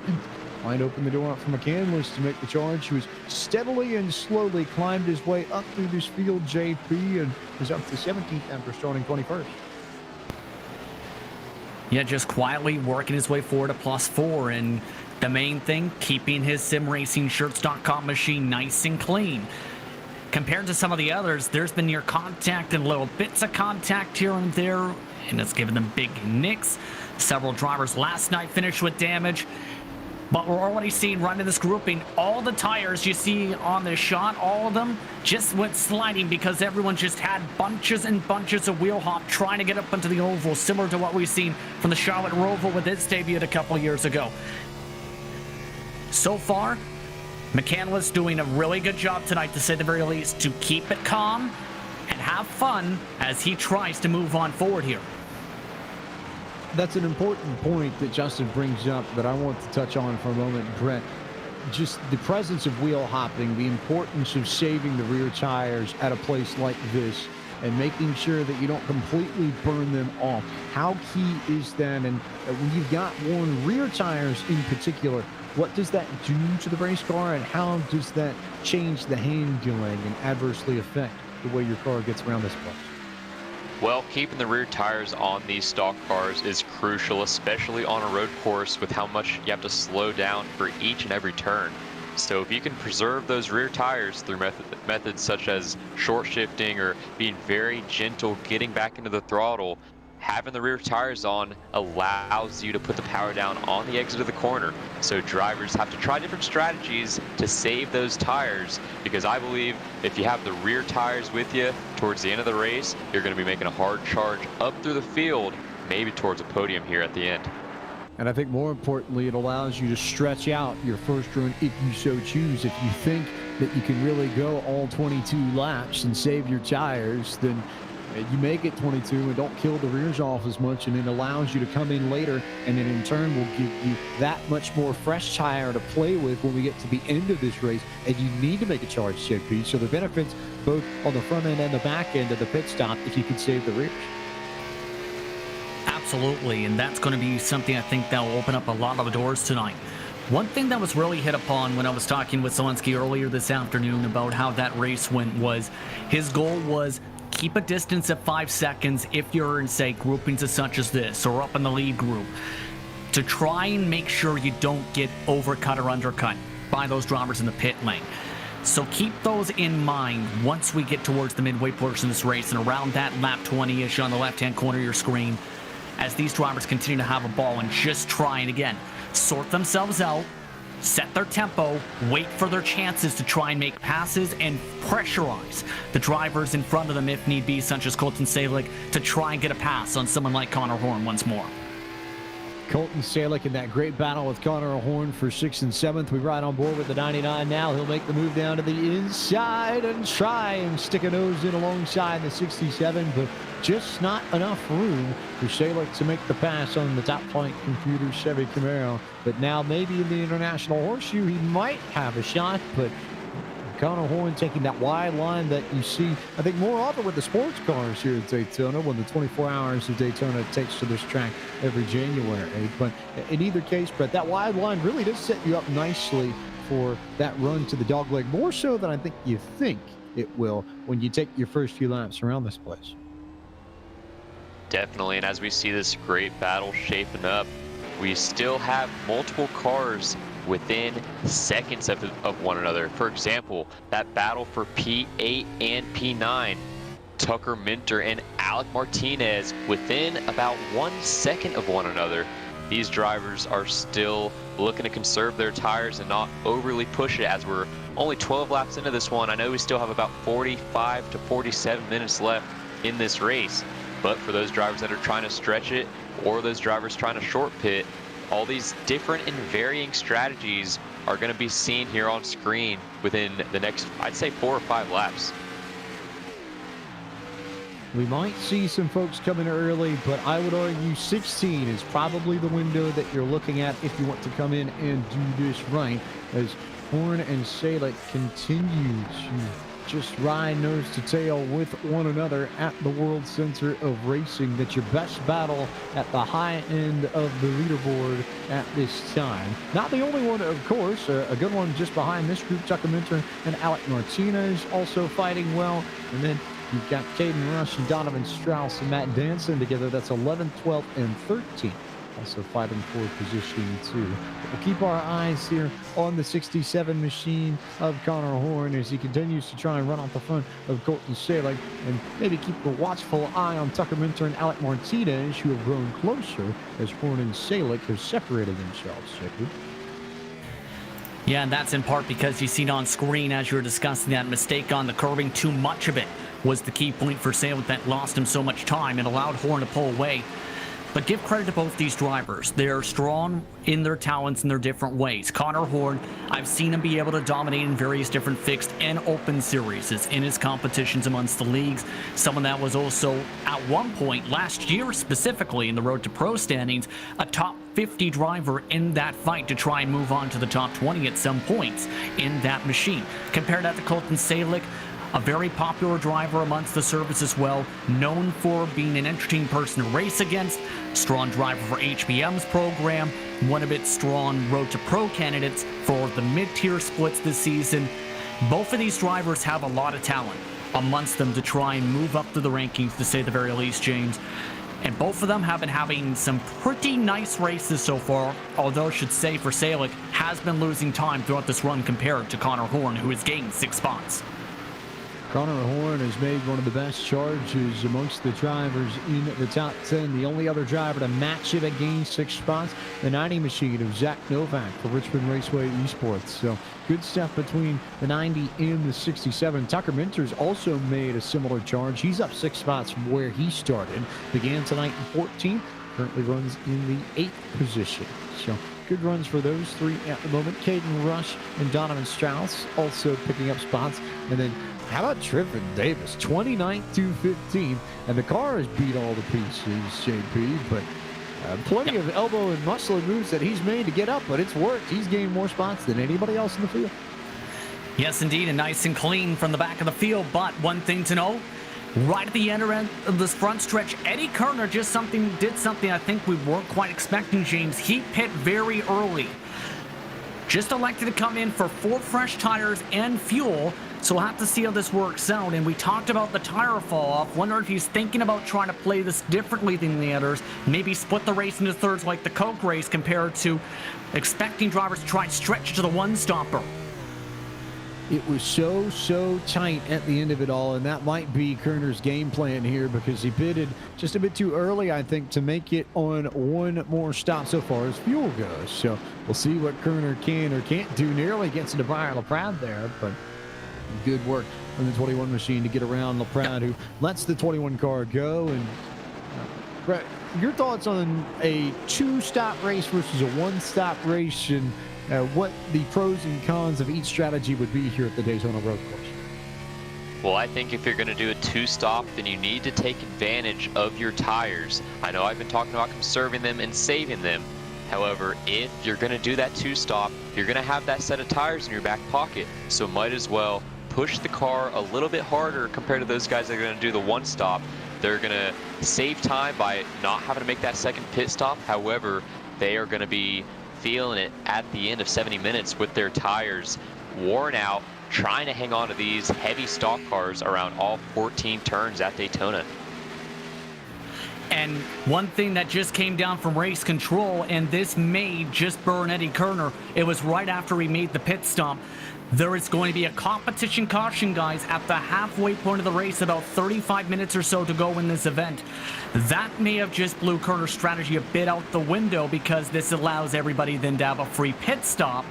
Might open the door up for McCandless to make the charge. He was steadily and slowly climbed his way up through this field, JP, and is up to 17th after starting 21st. Yeah, just quietly working his way forward to +4, and the main thing, keeping his simracingshirts.com machine nice and clean. Compared to some of the others, there's been near contact and little bits of contact here and there, and it's given them big nicks. Several drivers last night finished with damage. But we're already seeing running this grouping, all the tires you see on this shot, all of them just went sliding because everyone just had bunches and bunches of wheel hop trying to get up into the oval, similar to what we've seen from the Charlotte Roval with its debut a couple years ago. So far, McCandless doing a really good job tonight, to say the very least, to keep it calm and have fun as he tries to move on forward here. That's an important point that Justin brings up that I want to touch on for a moment, Brett. Just the presence of wheel hopping, the importance of saving the rear tires at a place like this, and making sure that you don't completely burn them off. How key is that? And when you've got worn rear tires in particular, what does that do to the race car, and how does that change the handling and adversely affect the way your car gets around this place? Well, keeping the rear tires on these stock cars is crucial, especially on a road course with how much you have to slow down for each and every turn. So if you can preserve those rear tires through methods such as short shifting or being very gentle, getting back into the throttle, having the rear tires on allows you to put the power down on the exit of the corner. So drivers have to try different strategies to save those tires, because I believe if you have the rear tires with you towards the end of the race, you're going to be making a hard charge up through the field, maybe towards a podium here at the end. And I think more importantly, it allows you to stretch out your first run if you so choose. If you think that you can really go all 22 laps and save your tires, then you make it 22 and don't kill the rears off as much, and it allows you to come in later, and then in turn will give you that much more fresh tire to play with when we get to the end of this race, and you need to make a charge, JP. So the benefits both on the front end and the back end of the pit stop if you can save the rears. Absolutely, and that's going to be something I think that will open up a lot of doors tonight. One thing that was really hit upon when I was talking with Zelensky earlier this afternoon about how that race went was his goal was keep a distance of 5 seconds if you're in, say, groupings as such as this or up in the lead group, to try and make sure you don't get overcut or undercut by those drivers in the pit lane. So keep those in mind once we get towards the midway portion of this race and around that lap 20-ish on the left-hand corner of your screen, as these drivers continue to have a ball and just try and, again, sort themselves out, set their tempo, wait for their chances to try and make passes, and pressurize the drivers in front of them if need be, such as Colton Salick, to try and get a pass on someone like Connor Horn once more. Colton Salick in that great battle with Connor Horn for 6th and 7th. We ride on board with the 99 now. He'll make the move down to the inside and try and stick a nose in alongside the 67, but just not enough room for Salick to make the pass on the top flight computer Chevy Camaro. But now maybe in the International Horseshoe he might have a shot, but Connor Horn taking that wide line that you see, I think, more often with the sports cars here at Daytona, when the 24 hours of Daytona takes to this track every January. But in either case, Brett, that wide line really does set you up nicely for that run to the dogleg, more so than I think you think it will when you take your first few laps around this place. Definitely, and as we see this great battle shaping up, we still have multiple cars within seconds of one another. For example, that battle for P8 and P9, Tucker Minter and Alec Martinez within about 1 second of one another. these drivers are still looking to conserve their tires and not overly push it, as we're only 12 laps into this one. I know we still have about 45 to 47 minutes left in this race, but for those drivers that are trying to stretch it, or those drivers trying to short pit, all these different and varying strategies are going to be seen here on screen within the next, I'd say, 4 or 5 laps. We might see some folks coming early, but I would argue 16 is probably the window that you're looking at if you want to come in and do this right, as Horn and Salek continue to just ride nose to tail with one another at the World Center of Racing. That's your best battle at the high end of the leaderboard at this time. Not the only one, of course. A good one just behind this group. Tucker Minter and Alec Martinez also fighting well. And then you've got Caden Rush and Donovan Strauss and Matt Danson together. That's 11, 12, and 13. Also fighting for position 2. We'll keep our eyes here on the 67 machine of Connor Horn as he continues to try and run off the front of Colton Salek, and maybe keep a watchful eye on Tucker Minter and Alec Martinez, who have grown closer as Horn and Salek have separated themselves. Yeah, and that's in part because you seen on screen as you were discussing that mistake on the curbing. Too much of it was the key point for Salek that lost him so much time and allowed Horn to pull away. But give credit to both these drivers. They're strong in their talents in their different ways. Connor Horn, I've seen him be able to dominate in various different fixed and open series in his competitions amongst the leagues. Someone that was also, at one point, last year specifically in the Road to Pro standings, a top 50 driver in that fight to try and move on to the top 20 at some points in that machine. Compare that to Colton Salek, a very popular driver amongst the service as well, known for being an entertaining person to race against, strong driver for HBM's program, one of its strong Road to Pro candidates for the mid-tier splits this season. Both of these drivers have a lot of talent amongst them to try and move up to the rankings, to say the very least, James. And both of them have been having some pretty nice races so far, although I should say for Salek has been losing time throughout this run compared to Connor Horn, who has gained 6 spots. Connor Horn has made one of the best charges amongst the drivers in the top 10. The only other driver to match it gained 6 spots, the 90 machine of Zach Novak for Richmond Raceway Esports. So good stuff between the 90 and the 67. Tucker Minter's also made a similar charge. He's up 6 spots from where he started. Began tonight in 14th, currently runs in the 8th position. So good runs for those three at the moment. Caden Rush and Donovan Strauss also picking up spots. And then how about Triffin Davis, 29th to 15th, and the car has beat all the pieces, JP, but plenty of elbow and muscle moves that he's made to get up, but it's worked. He's gained more spots than anybody else in the field. Yes, indeed, and nice and clean from the back of the field, but one thing to know, right at the end of this front stretch, Eddie Kerner did something I think we weren't quite expecting, James. He pit very early. Just elected to come in for 4 fresh tires and fuel, so we'll have to see how this works out. And we talked about the tire fall off. Wonder if he's thinking about trying to play this differently than the others. Maybe split the race into thirds like the Coke race compared to expecting drivers to try and stretch to the one-stopper. It was so tight at the end of it all, and that might be Kerner's game plan here because he pitted just a bit too early, I think, to make it on one more stop so far as fuel goes. So we'll see what Kerner can or can't do. Nearly gets into Brian LaPrade there, but good work on the 21 machine to get around LaPrade, who lets the 21 car go. And Brett, your thoughts on a 2-stop race versus a 1-stop race, and what the pros and cons of each strategy would be here at the Daytona Road Course? Well, I think if you're going to do a 2-stop, then you need to take advantage of your tires. I know I've been talking about conserving them and saving them. However, if you're going to do that 2-stop, you're going to have that set of tires in your back pocket. So might as well push the car a little bit harder compared to those guys that are going to do the 1-stop. They're going to save time by not having to make that second pit stop. However, they are going to be feeling it at the end of 70 minutes with their tires worn out, trying to hang on to these heavy stock cars around all 14 turns at Daytona. And one thing that just came down from race control, and this may just burn Eddie Kerner, it was right after he made the pit stop. There is going to be a competition caution, guys, at the halfway point of the race, about 35 minutes or so to go in this event. That may have just blew Kerner's strategy a bit out the window, because this allows everybody then to have a free pit stop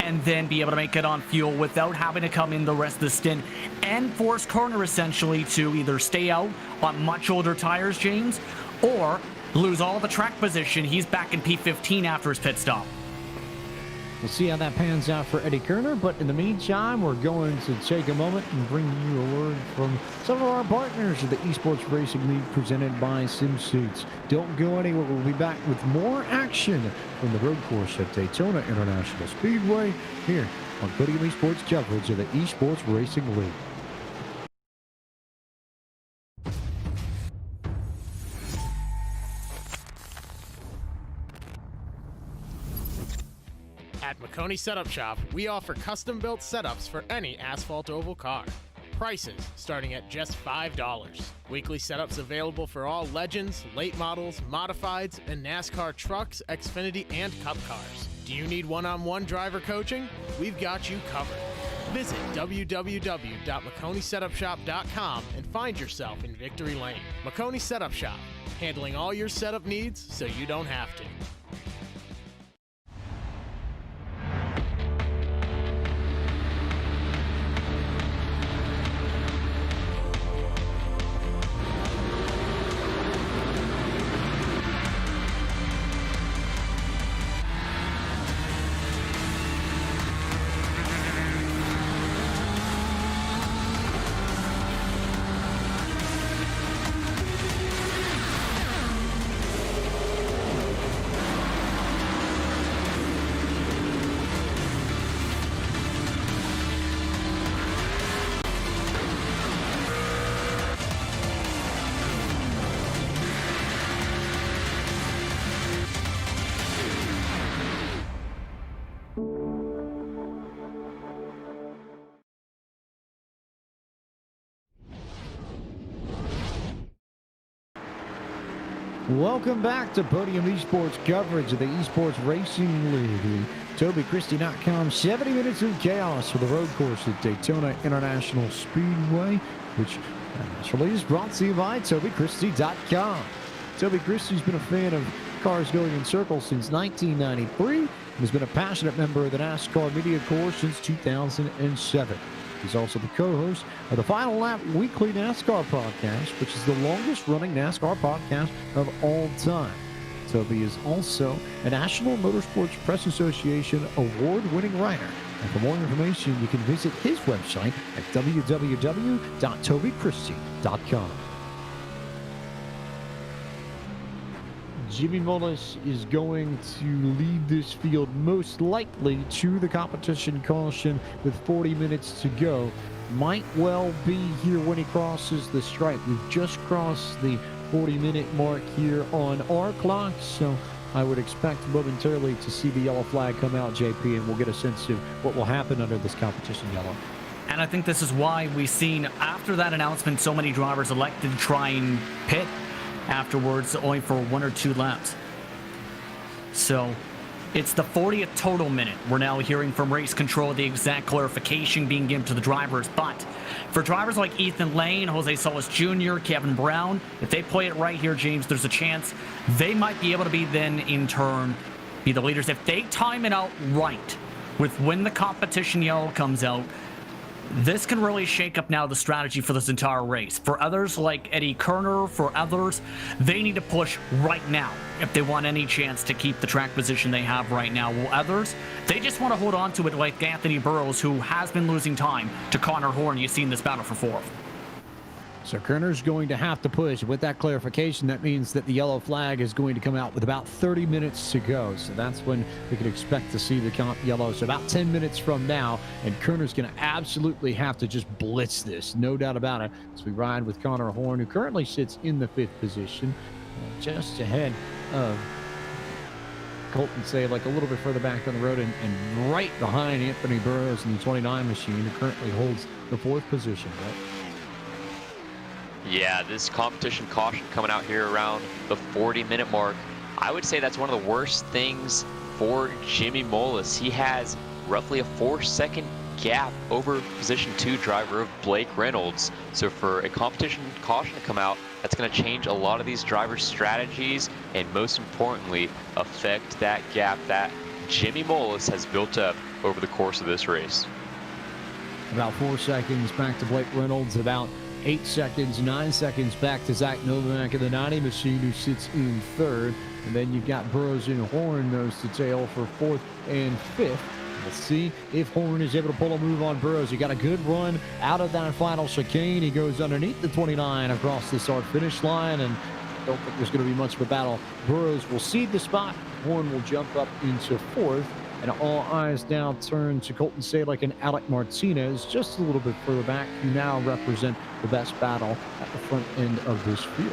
and then be able to make it on fuel without having to come in the rest of the stint and force Kerner essentially to either stay out on much older tires, James, or lose all the track position. He's back in P15 after his pit stop. We'll see how that pans out for Eddie Kerner, but in the meantime, we're going to take a moment and bring you a word from some of our partners of the Esports Racing League presented by SimSuits. Don't go anywhere. We'll be back with more action from the road course at Daytona International Speedway here on Podium Esports coverage of the Esports Racing League. At McConey Setup Shop, we offer custom-built setups for any asphalt oval car. Prices starting at just $5. Weekly setups available for all Legends, late models, modifieds, and NASCAR trucks, Xfinity, and Cup cars. Do you need one-on-one driver coaching? We've got you covered. Visit www.McConeySetupShop.com and find yourself in Victory Lane. McConey Setup Shop, handling all your setup needs so you don't have to. Welcome back to Podium Esports coverage of the Esports Racing League. TobyChristie.com, 70 minutes of chaos for the road course at Daytona International Speedway, which naturally is brought to you by TobyChristie.com. Toby Christie's been a fan of cars going in circles since 1993 and has been a passionate member of the NASCAR Media Corps since 2007. He's also the co-host of the Final Lap Weekly NASCAR podcast, which is the longest-running NASCAR podcast of all time. Toby is also a National Motorsports Press Association award-winning writer. And for more information, you can visit his website at www.tobychristie.com. Jimmy Mullis is going to lead this field most likely to the competition caution with 40 minutes to go. Might well be here when he crosses the stripe. We've just crossed the 40-minute mark here on our clock, so I would expect momentarily to see the yellow flag come out, JP, and we'll get a sense of what will happen under this competition yellow. And I think this is why we've seen, after that announcement, so many drivers elected to try and pit afterwards, only for 1 or 2 laps. So it's the 40th total minute. We're now hearing from race control the exact clarification being given to the drivers. But for drivers like Ethan Lane, Jose Solis Jr., Kevin Brown, if they play it right here, James, there's a chance they might be able to be then in turn be the leaders. If they time it out right with when the competition yellow comes out, this can really shake up now the strategy for this entire race. For others like Eddie Kerner, for others, they need to push right now if they want any chance to keep the track position they have right now. While others, they just want to hold on to it like Anthony Burrows, who has been losing time to Connor Horn. You've seen this battle for 4th. So Kerner's going to have to push. With that clarification, that means that the yellow flag is going to come out with about 30 minutes to go. So that's when we can expect to see the comp yellow. So about 10 minutes from now, and Kerner's going to absolutely have to just blitz this, no doubt about it, as we ride with Connor Horn, who currently sits in the 5th position, just ahead of Colton Save, like a little bit further back on the road, and right behind Anthony Burrows in the 29 machine, who currently holds the 4th position, right? Yeah, this competition caution coming out here around the 40-minute mark, I would say that's one of the worst things for Jimmy Mullis. He has roughly a 4-second gap over position 2 driver of Blake Reynolds. So for a competition caution to come out, that's going to change a lot of these drivers' strategies and most importantly, affect that gap that Jimmy Mullis has built up over the course of this race. About 4 seconds back to Blake Reynolds, about 8 seconds, 9 seconds back to Zach Novak of the 90 machine, who sits in third. And then you've got Burrows and Horn nose to tail for fourth and fifth. Let's see if Horn is able to pull a move on Burrows. He got a good run out of that final chicane. He goes underneath the 29 across the start finish line, and I don't think there's going to be much of a battle. Burrows will cede the spot. Horn will jump up into fourth. And all eyes now turn to Colton Salick and Alec Martinez, just a little bit further back, who now represent the best battle at the front end of this field.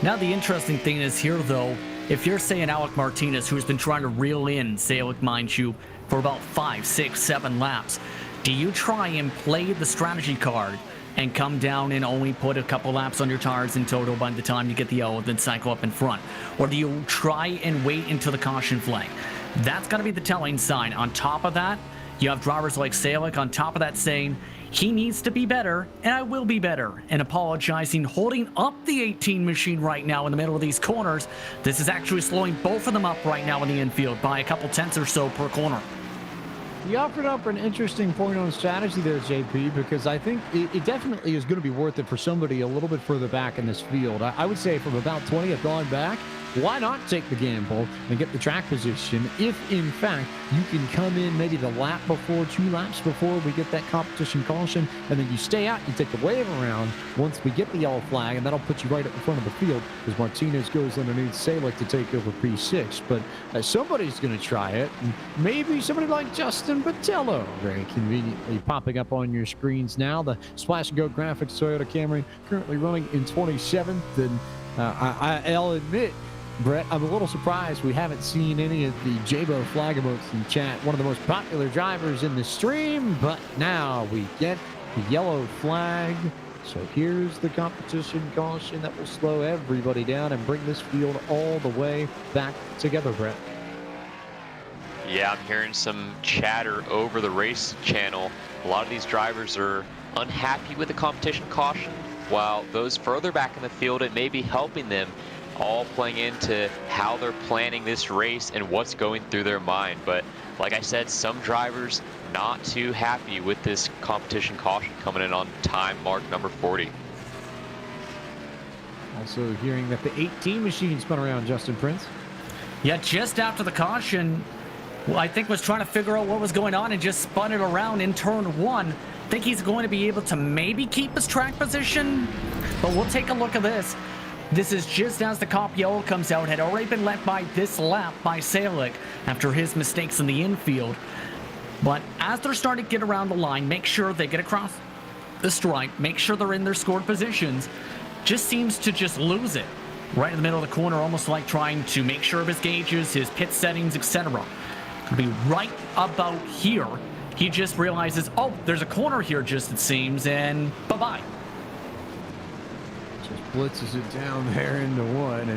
Now the interesting thing is here, though, if you're saying Alec Martinez, who's been trying to reel in Salick, mind you, for about 5, 6, 7 laps, do you try and play the strategy card and come down and only put a couple laps on your tires in total by the time you get the yellow, then cycle up in front? Or do you try and wait until the caution flag? That's going to be the telling sign. On top of that, you have drivers like Salick on top of that saying, he needs to be better, and I will be better, and apologizing, holding up the 18 machine right now in the middle of these corners. This is actually slowing both of them up right now in the infield by a couple tenths or so per corner. You offered up an interesting point on strategy there, JP, because I think it definitely is going to be worth it for somebody a little bit further back in this field. I would say from about 20th on back, why not take the gamble and get the track position if, in fact, you can come in maybe the lap before, 2 laps before we get that competition caution, and then you stay out, you take the wave around once we get the yellow flag, and that'll put you right at the front of the field as Martinez goes underneath Salick to take over P6. But somebody's going to try it, and maybe somebody like Justin Botello, very conveniently popping up on your screens now. The Splash and Go Graphics Toyota Camry currently running in 27th, and I'll admit, Brett, I'm a little surprised we haven't seen any of the Jabo flag emotes in chat. One of the most popular drivers in the stream, but now we get the yellow flag. So here's the competition caution that will slow everybody down and bring this field all the way back together, Brett. Yeah, I'm hearing some chatter over the race channel. A lot of these drivers are unhappy with the competition caution, while those further back in the field, it may be helping them, all playing into how they're planning this race and what's going through their mind. But like I said, some drivers not too happy with this competition caution coming in on time mark number 40. Also hearing that the 18 machine spun around, Justin Prince. Yeah, just after the caution, I think was trying to figure out what was going on and just spun it around in turn 1. Think he's going to be able to maybe keep his track position, but we'll take a look at this. This is just as the cop yellow comes out, had already been left by this lap by Salick after his mistakes in the infield. But as they're starting to get around the line, make sure they get across the stripe, make sure they're in their scored positions. Just seems to just lose it right in the middle of the corner, almost like trying to make sure of his gauges, his pit settings, etc. Could be right about here. He just realizes, oh, there's a corner here just, it seems, and bye-bye. Blitzes it down there into 1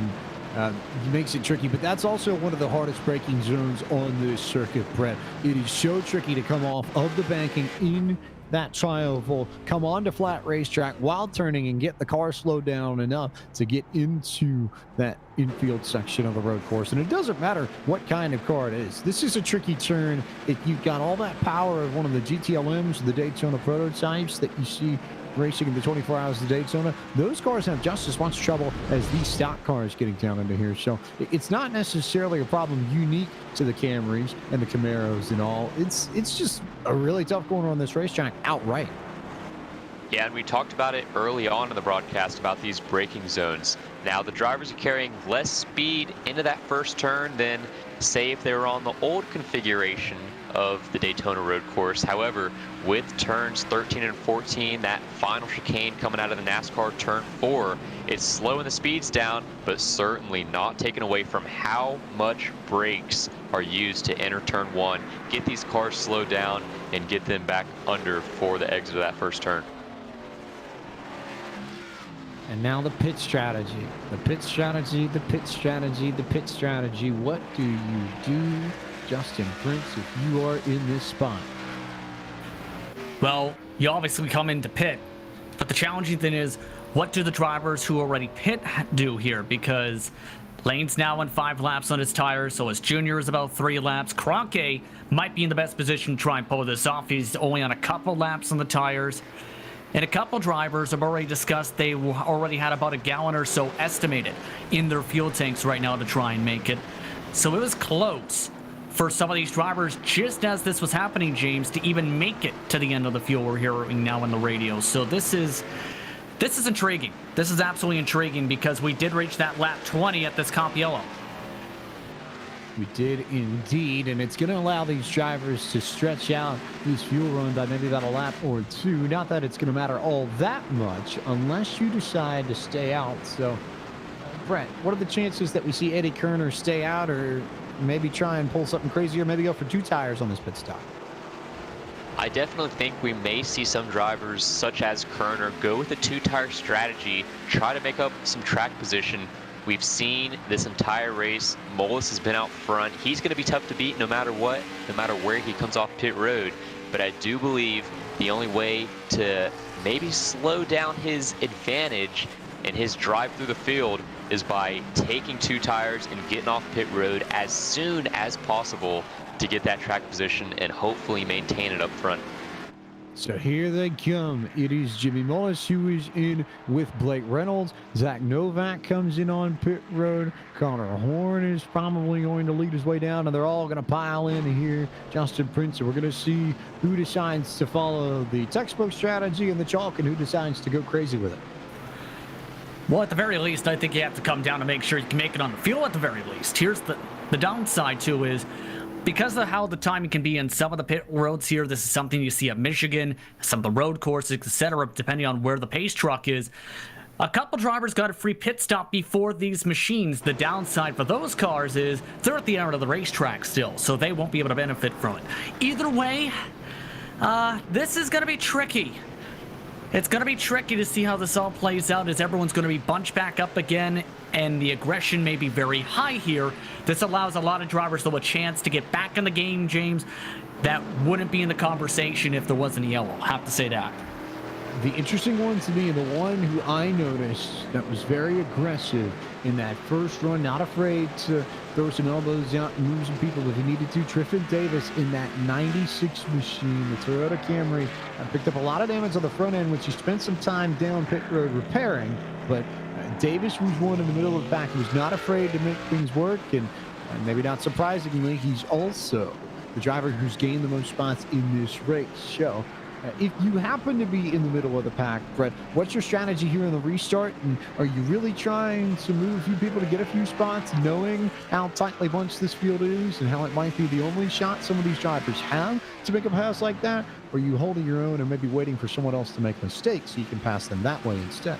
and makes it tricky. But that's also one of the hardest braking zones on this circuit, Brett. It is so tricky to come off of the banking in that tri-oval, come onto flat racetrack while turning and get the car slowed down enough to get into that infield section of the road course. And it doesn't matter what kind of car it is. This is a tricky turn. If you've got all that power of one of the GTLMs, the Daytona prototypes that you see racing in the 24 Hours of Daytona, those cars have just as much trouble as these stock cars getting down into here. So it's not necessarily a problem unique to the Camrys and the Camaros and all. It's just a really tough corner on this racetrack outright. Yeah, and we talked about it early on in the broadcast about these braking zones. Now the drivers are carrying less speed into that first turn than, say, if they were on the old configuration of the Daytona road course. However, with turns 13 and 14, that final chicane coming out of the NASCAR turn 4, it's slowing the speeds down, but certainly not taken away from how much brakes are used to enter turn 1, get these cars slowed down, and get them back under for the exit of that first turn. And now the pit strategy. The pit strategy, the pit strategy, the pit strategy. What do you do, Justin Prince, if you are in this spot? Well, you obviously come into pit, but the challenging thing is, what do the drivers who already pit do here? Because Lane's now on 5 laps on his tires, so his Junior is about 3 laps. Kroenke might be in the best position to try and pull this off. He's only on a couple laps on the tires. And a couple drivers have already discussed they already had about a gallon or so estimated in their fuel tanks right now to try and make it. So it was close for some of these drivers just as this was happening, James, to even make it to the end of the fuel we're hearing now on the radio. So this is intriguing. This is absolutely intriguing because we did reach that lap 20 at this Comp Yellow. We did indeed, and it's going to allow these drivers to stretch out this fuel run by maybe about a lap or two. Not that it's going to matter all that much unless you decide to stay out. So, Brett, what are the chances that we see Eddie Kerner stay out or maybe try and pull something crazy or maybe go for 2 tires on this pit stop? I definitely think we may see some drivers such as Kerner go with a 2-tire strategy, try to make up some track position. We've seen this entire race, Molis has been out front. He's going to be tough to beat no matter what, no matter where he comes off pit road. But I do believe the only way to maybe slow down his advantage and his drive through the field is by taking 2 tires and getting off pit road as soon as possible to get that track position and hopefully maintain it up front. So here they come. It is Jimmy Mullis who is in with Blake Reynolds. Zach Novak comes in on pit road. Connor Horn is probably going to lead his way down, and they're all going to pile in here. Justin Prince. So we're going to see who decides to follow the textbook strategy and the chalk and who decides to go crazy with it. Well, at the very least, I think you have to come down to make sure you can make it on the fuel at the very least. Here's the downside, too, is because of how the timing can be in some of the pit roads here, this is something you see at Michigan, some of the road courses, etc., depending on where the pace truck is. A couple drivers got a free pit stop before these machines. The downside for those cars is they're at the end of the racetrack still, so they won't be able to benefit from it. Either way, this is going to be tricky. It's going to be tricky to see how this all plays out as everyone's going to be bunched back up again and the aggression may be very high here. This allows a lot of drivers, though, a chance to get back in the game, James. That wouldn't be in the conversation if there wasn't a yellow. I have to say that. The interesting one to me, and the one who I noticed that was very aggressive in that first run, not afraid to throw some elbows out and move some people if he needed to. Triffin Davis in that 96 machine, the Toyota Camry, picked up a lot of damage on the front end, which he spent some time down pit road repairing. But Davis was one in the middle of the pack who was not afraid to make things work, and maybe not surprisingly, he's also the driver who's gained the most spots in this race. So if you happen to be in the middle of the pack, Brett, what's your strategy here in the restart? And are you really trying to move a few people to get a few spots, knowing how tightly bunched this field is and how it might be the only shot some of these drivers have to make a pass like that? Or are you holding your own and maybe waiting for someone else to make mistakes so you can pass them that way instead?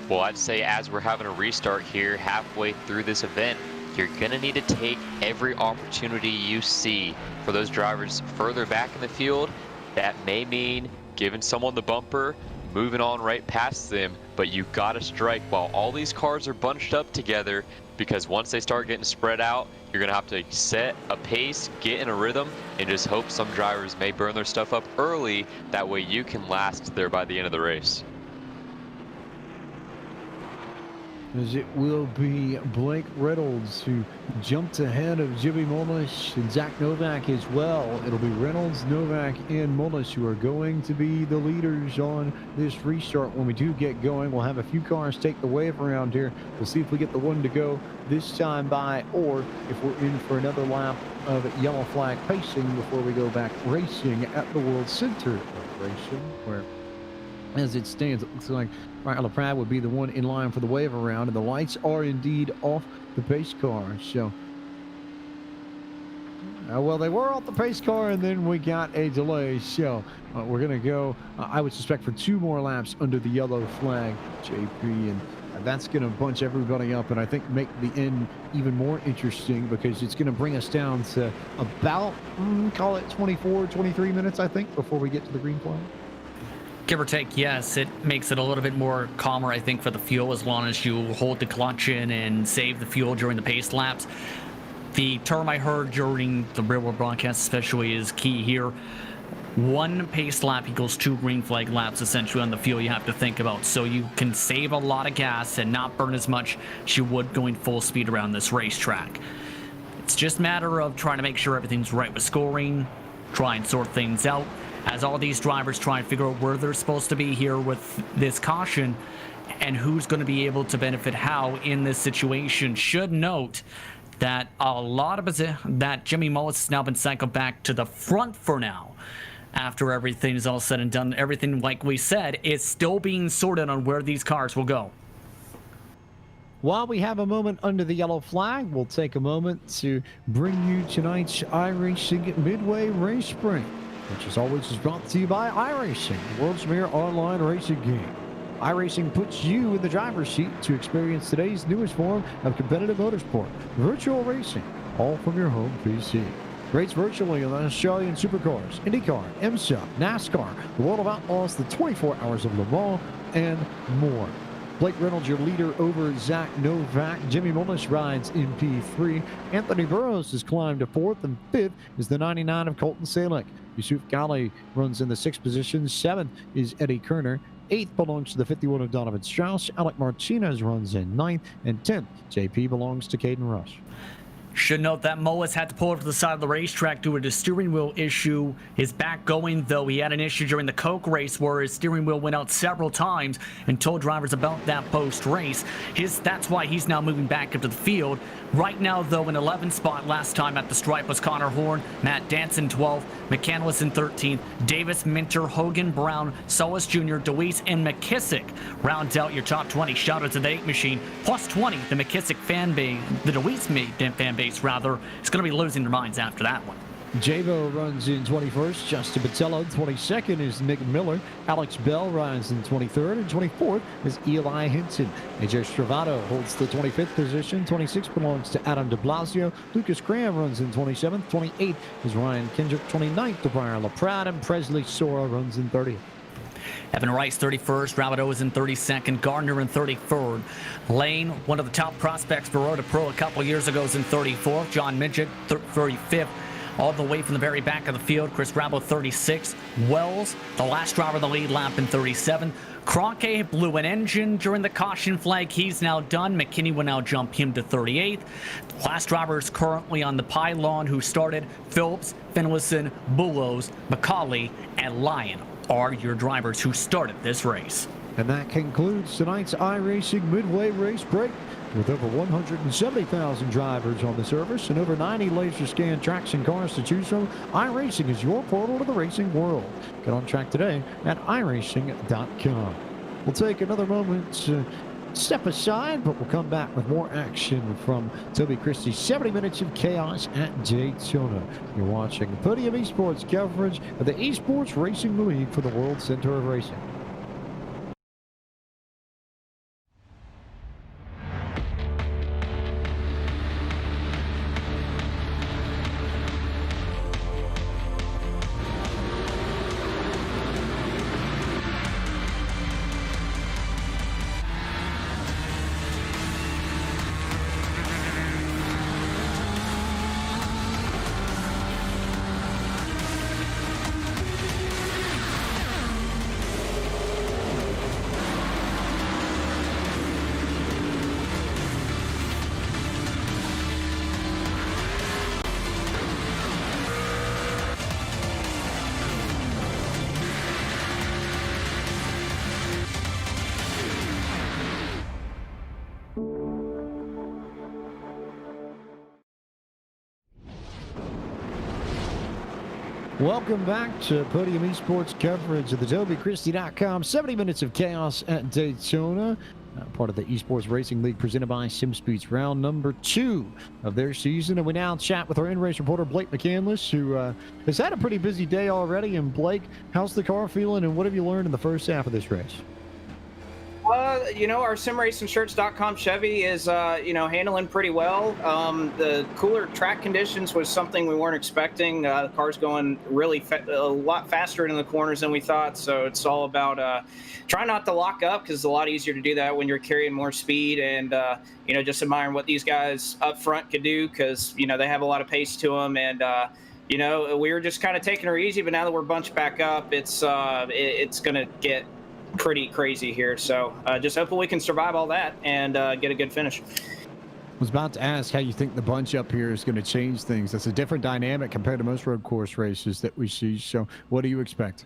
Well, I'd say as we're having a restart here halfway through this event, you're going to need to take every opportunity you see for those drivers further back in the field. That may mean giving someone the bumper, moving on right past them, but you got to strike while all these cars are bunched up together, because once they start getting spread out, you're going to have to set a pace, get in a rhythm, and just hope some drivers may burn their stuff up early. That way you can last there by the end of the race. As it will be Blake Reynolds who jumped ahead of Jimmy Mullis and Zach Novak as well. It'll be Reynolds, Novak, and Mullis who are going to be the leaders on this restart. When we do get going, we'll have a few cars take the wave around here. We'll see if we get the one to go this time by, or if we're in for another lap of yellow flag pacing before we go back racing at the World Center of Racing, where as it stands, it looks like Ryan LaPrade would be the one in line for the wave around, and the lights are indeed off the pace car. So, well, they were off the pace car, and then we got a delay. So, we're going to go, I would suspect, for 2 more laps under the yellow flag, JP, and that's going to bunch everybody up, and I think make the end even more interesting because it's going to bring us down to about, call it 24, 23 minutes, I think, before we get to the green flag. Give or take, yes. It makes it a little bit more calmer, I think, for the fuel as long as you hold the clutch in and save the fuel during the pace laps. The term I heard during the real world broadcast especially is key here. one pace lap equals 2 green flag laps essentially on the field you have to think about. So you can save a lot of gas and not burn as much as you would going full speed around this racetrack. It's just a matter of trying to make sure everything's right with scoring, try and sort things out as all these drivers try and figure out where they're supposed to be here with this caution and who's going to be able to benefit how in this situation. Should note that a lot of that Jimmy Mullis has now been cycled back to the front for now. After everything is all said and done, everything, like we said, is still being sorted on where these cars will go. While we have a moment under the yellow flag, we'll take a moment to bring you tonight's iRacing Midway Race Spring, which as always is brought to you by iRacing, the world's premier online racing game. iRacing puts you in the driver's seat to experience today's newest form of competitive motorsport, virtual racing, all from your home PC. Race virtually on Australian Supercars, IndyCar, IMSA, NASCAR, the World of Outlaws, the 24 Hours of Le Mans, and more. Blake Reynolds, your leader over Zach Novak. Jimmy Mullis rides in P3. Anthony Burrows has climbed to 4th, and 5th is the 99 of Colton Salick. Yusuf Ghali runs in the 6th position. 7th is Eddie Kerner. 8th belongs to the 51 of Donovan Strauss. Alec Martinez runs in 9th, and 10th, JP, belongs to Caden Rush. Should note that Mullis had to pull over to the side of the racetrack due to a steering wheel issue. His back going, though, he had an issue during the Coke race where his steering wheel went out several times and told drivers about that post-race. That's why he's now moving back into the field. Right now, though, in 11th spot last time at the stripe was Connor Horn, Matt Danson 12th, McCandless in 13th, Davis, Minter, Hogan, Brown, Solis Jr., DeWeese, and McKissick rounds out your top 20. Shout out to the 8 machine. Plus 20, the McKissick fan base, the DeWeese fan base, rather, is going to be losing their minds after that one. Javo runs in 21st. Justin Patello, 22nd is Nick Miller. Alex Bell rides in 23rd, and 24th is Eli Hinton. AJ Stravato holds the 25th position. 26th belongs to Adam de Blasio. Lucas Graham runs in 27th. 28th is Ryan Kendrick. 29th to Brian LaPrade, and Presley Sora runs in 30th. Evan Rice 31st, Rabideau is in 32nd, Gardner in 33rd. Lane, one of the top prospects for Road to Pro a couple years ago, is in 34th. John Midget 35th. All the way from the very back of the field, Chris Rabel 36. Wells, the last driver of the lead lap, in 37. Cronke blew an engine during the caution flag. He's now done. McKinney will now jump him to 38th. Last driver is currently on the pylon who started. Phillips, Finlayson, Bullows, McCauley, and Lyon are your drivers who started this race. And that concludes tonight's iRacing Midway Race Break. With over 170,000 drivers on the service and over 90 laser scan tracks and cars to choose from, iRacing is your portal to the racing world. Get on track today at iRacing.com. We'll take another moment to step aside, but we'll come back with more action from Toby Christie's 70 Minutes of Chaos at Daytona. You're watching Podium Esports coverage of the Esports Racing League for the World Center of Racing. Welcome back to Podium Esports coverage of the TobyChristie.com 70 Minutes of Chaos at Daytona. Part of the Esports Racing League presented by SimSpeeds, round number 2 of their season. And we now chat with our in-race reporter, Blake McCandless, who has had a pretty busy day already. And Blake, how's the car feeling, and what have you learned in the first half of this race? Our SimRacingShirts.com Chevy is, handling pretty well. The cooler track conditions was something we weren't expecting. The car's going really a lot faster in the corners than we thought. So it's all about trying not to lock up, because it's a lot easier to do that when you're carrying more speed, and, just admiring what these guys up front could do, because, they have a lot of pace to them. And, you know, we were just kind of taking her easy, but now that we're bunched back up, it's going to get pretty crazy here. So just hoping we can survive all that and get a good finish. Was about to ask how you think the bunch up here is going to change things. That's a different dynamic compared to most road course races that we see. So what do you expect?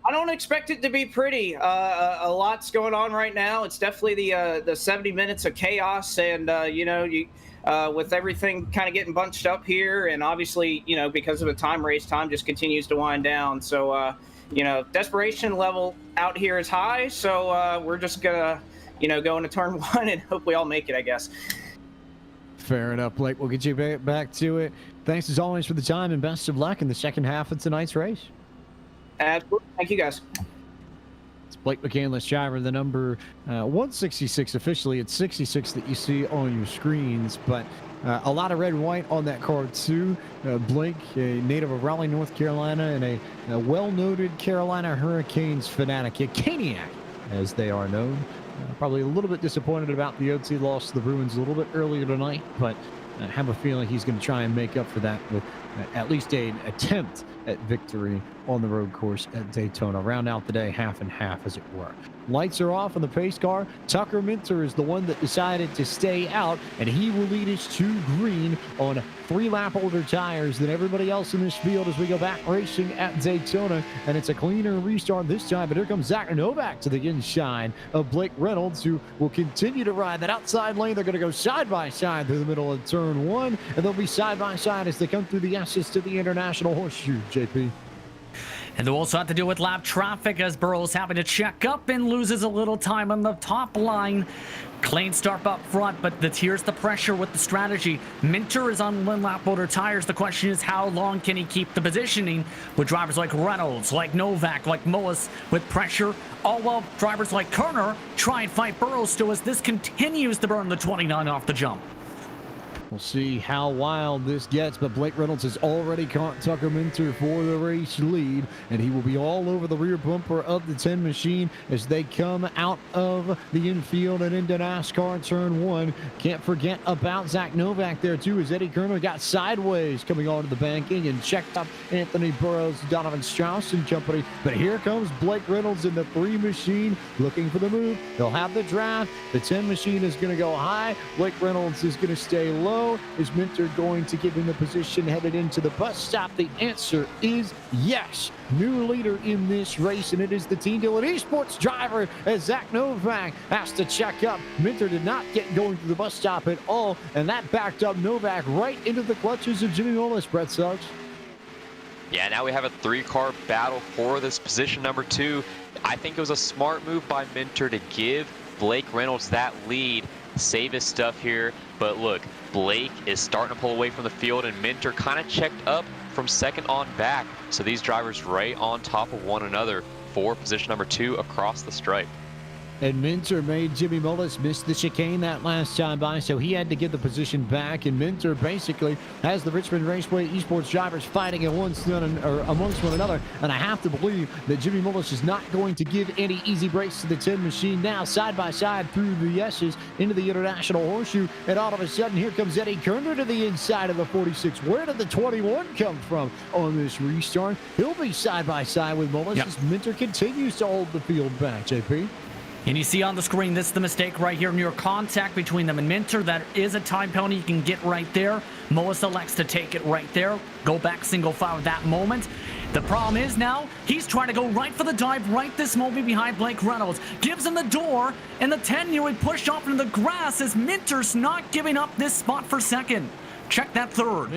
I don't expect it to be pretty. A lot's going on right now. It's definitely the 70 minutes of chaos, and with everything kind of getting bunched up here, and obviously, because of a time race, time just continues to wind down. So, desperation level out here is high. So we're just gonna, go into turn one and hope we all make it, I guess. Fair enough, Blake. We'll get you back to it. Thanks as always for the time, and best of luck in the second half of tonight's race. Absolutely. Thank you, guys. It's Blake McCandless, driver, the number 166 officially. It's 66 that you see on your screens, but a lot of red and white on that card too. Blake, a native of Raleigh, North Carolina, and a well-noted Carolina Hurricanes fanatic, a Caniac, as they are known. Probably a little bit disappointed about the OT loss to the Bruins a little bit earlier tonight, but I have a feeling he's going to try and make up for that with at least an attempt at victory on the road course at Daytona. Round out the day half and half, as it were. Lights are off on the pace car. Tucker Minter is the one that decided to stay out, and he will lead us to green on 3 lap older tires than everybody else in this field as we go back racing at Daytona. And it's a cleaner restart this time, but here comes Zach Novak to the inside of Blake Reynolds, who will continue to ride that outside lane. They're going to go side by side through the middle of turn 1, and they'll be side by side as they come through the S's to the International Horseshoe. JP. And they'll also have to deal with lap traffic as Burrow's having to check up and loses a little time on the top line. Clean start up front, but here's the pressure with the strategy. Minter is on 1 lap older tires. The question is, how long can he keep the positioning with drivers like Reynolds, like Novak, like Mullis with pressure? All while drivers like Kerner try and fight Burrow still as this continues to burn the 29 off the jump. We'll see how wild this gets, but Blake Reynolds has already caught Tucker Minter for the race lead, and he will be all over the rear bumper of the 10 machine as they come out of the infield and into NASCAR turn 1. Can't forget about Zach Novak there too, as Eddie Kerner got sideways coming onto the banking and checked up Anthony Burrows, Donovan Strauss and company. But here comes Blake Reynolds in the 3 machine looking for the move. They'll have the draft. The 10 machine is going to go high. Blake Reynolds is going to stay low. Is Minter going to give him the position headed into the bus stop? The answer is yes. New leader in this race, and it is the Team Dillon Esports driver as Zach Novak has to check up. Minter did not get going to the bus stop at all, and that backed up Novak right into the clutches of Jimmy Mullis. Brett Suggs. Yeah, now we have a 3-car battle for this position number 2. I think it was a smart move by Minter to give Blake Reynolds that lead, save his stuff here. But look, Blake is starting to pull away from the field, and Minter kind of checked up from second on back. So these drivers right on top of one another for position number 2 across the stripe. And Minter made Jimmy Mullis miss the chicane that last time by, so he had to get the position back. And Minter basically has the Richmond Raceway Esports drivers fighting amongst one another. And I have to believe that Jimmy Mullis is not going to give any easy breaks to the 10 machine now, side by side through the S's into the International Horseshoe. And all of a sudden, here comes Eddie Kerner to the inside of the 46. Where did the 21 come from on this restart? He'll be side by side with Mullis as Minter continues to hold the field back, JP. And you see on the screen, this is the mistake right here near contact between them and Minter. That is a time penalty you can get right there. Mullis elects to take it right there. Go back single file at that moment. The problem is now, he's trying to go right for the dive right this moment behind Blake Reynolds. Gives him the door, and the 10 nearly pushed off into the grass as Minter's not giving up this spot for second. Check that third.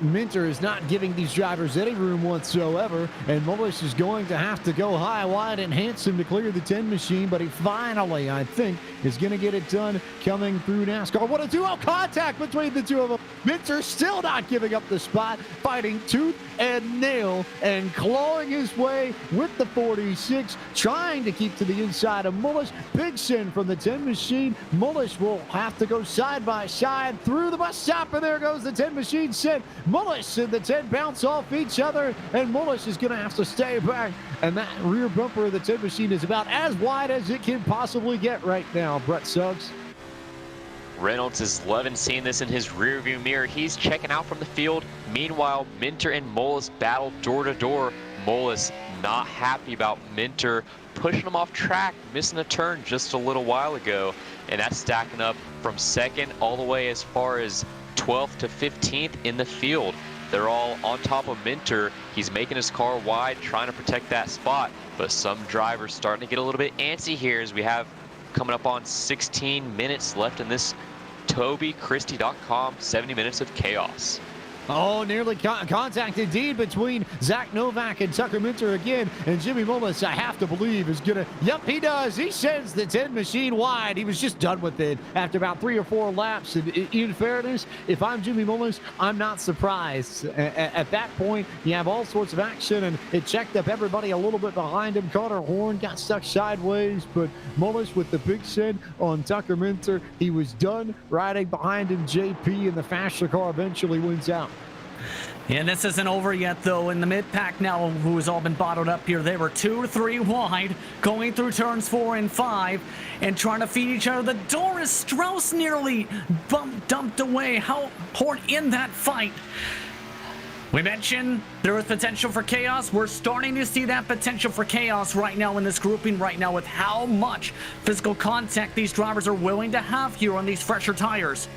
Minter is not giving these drivers any room whatsoever, and Mullis is going to have to go high, wide, and handsome to clear the 10 machine, but he finally, I think, is going to get it done coming through NASCAR. What a duo contact between the two of them. Minter still not giving up the spot, fighting tooth and nail and clawing his way with the 46, trying to keep to the inside of Mullis. Big sin from the 10 machine. Mullis will have to go side by side through the bus stop, and there goes the 10 machine set. Mullis and the 10 bounce off each other, and Mullis is going to have to stay back. And that rear bumper of the 10 machine is about as wide as it can possibly get right now, Brett Suggs. Reynolds is loving seeing this in his rearview mirror. He's checking out from the field. Meanwhile, Minter and Mullis battle door to door. Mullis not happy about Minter pushing him off track, missing a turn just a little while ago, and that's stacking up from second all the way as far as 12th to 15th in the field. They're all on top of Minter. He's making his car wide, trying to protect that spot, but some drivers starting to get a little bit antsy here as we have coming up on 16 minutes left in this TobyChristie.com 70 minutes of chaos. Oh, nearly contact indeed between Zach Novak and Tucker Minter again. And Jimmy Mullis, I have to believe, is going to... Yep, he does. He sends the 10 machine wide. He was just done with it after about 3 or 4 laps. And in fairness, if I'm Jimmy Mullis, I'm not surprised. At that point, you have all sorts of action, and it checked up everybody a little bit behind him. Connor Horn got stuck sideways, but Mullis with the big send on Tucker Minter. He was done riding behind him, JP, and the faster car eventually wins out. And this isn't over yet, though. In the mid-pack now, who has all been bottled up here, they were 2 or 3 wide, going through turns 4 and 5, and trying to feed each other. The Doris Strauss nearly dumped away. How Horn in that fight. We mentioned there was potential for chaos. We're starting to see that potential for chaos right now in this grouping right now with how much physical contact these drivers are willing to have here on these fresher tires.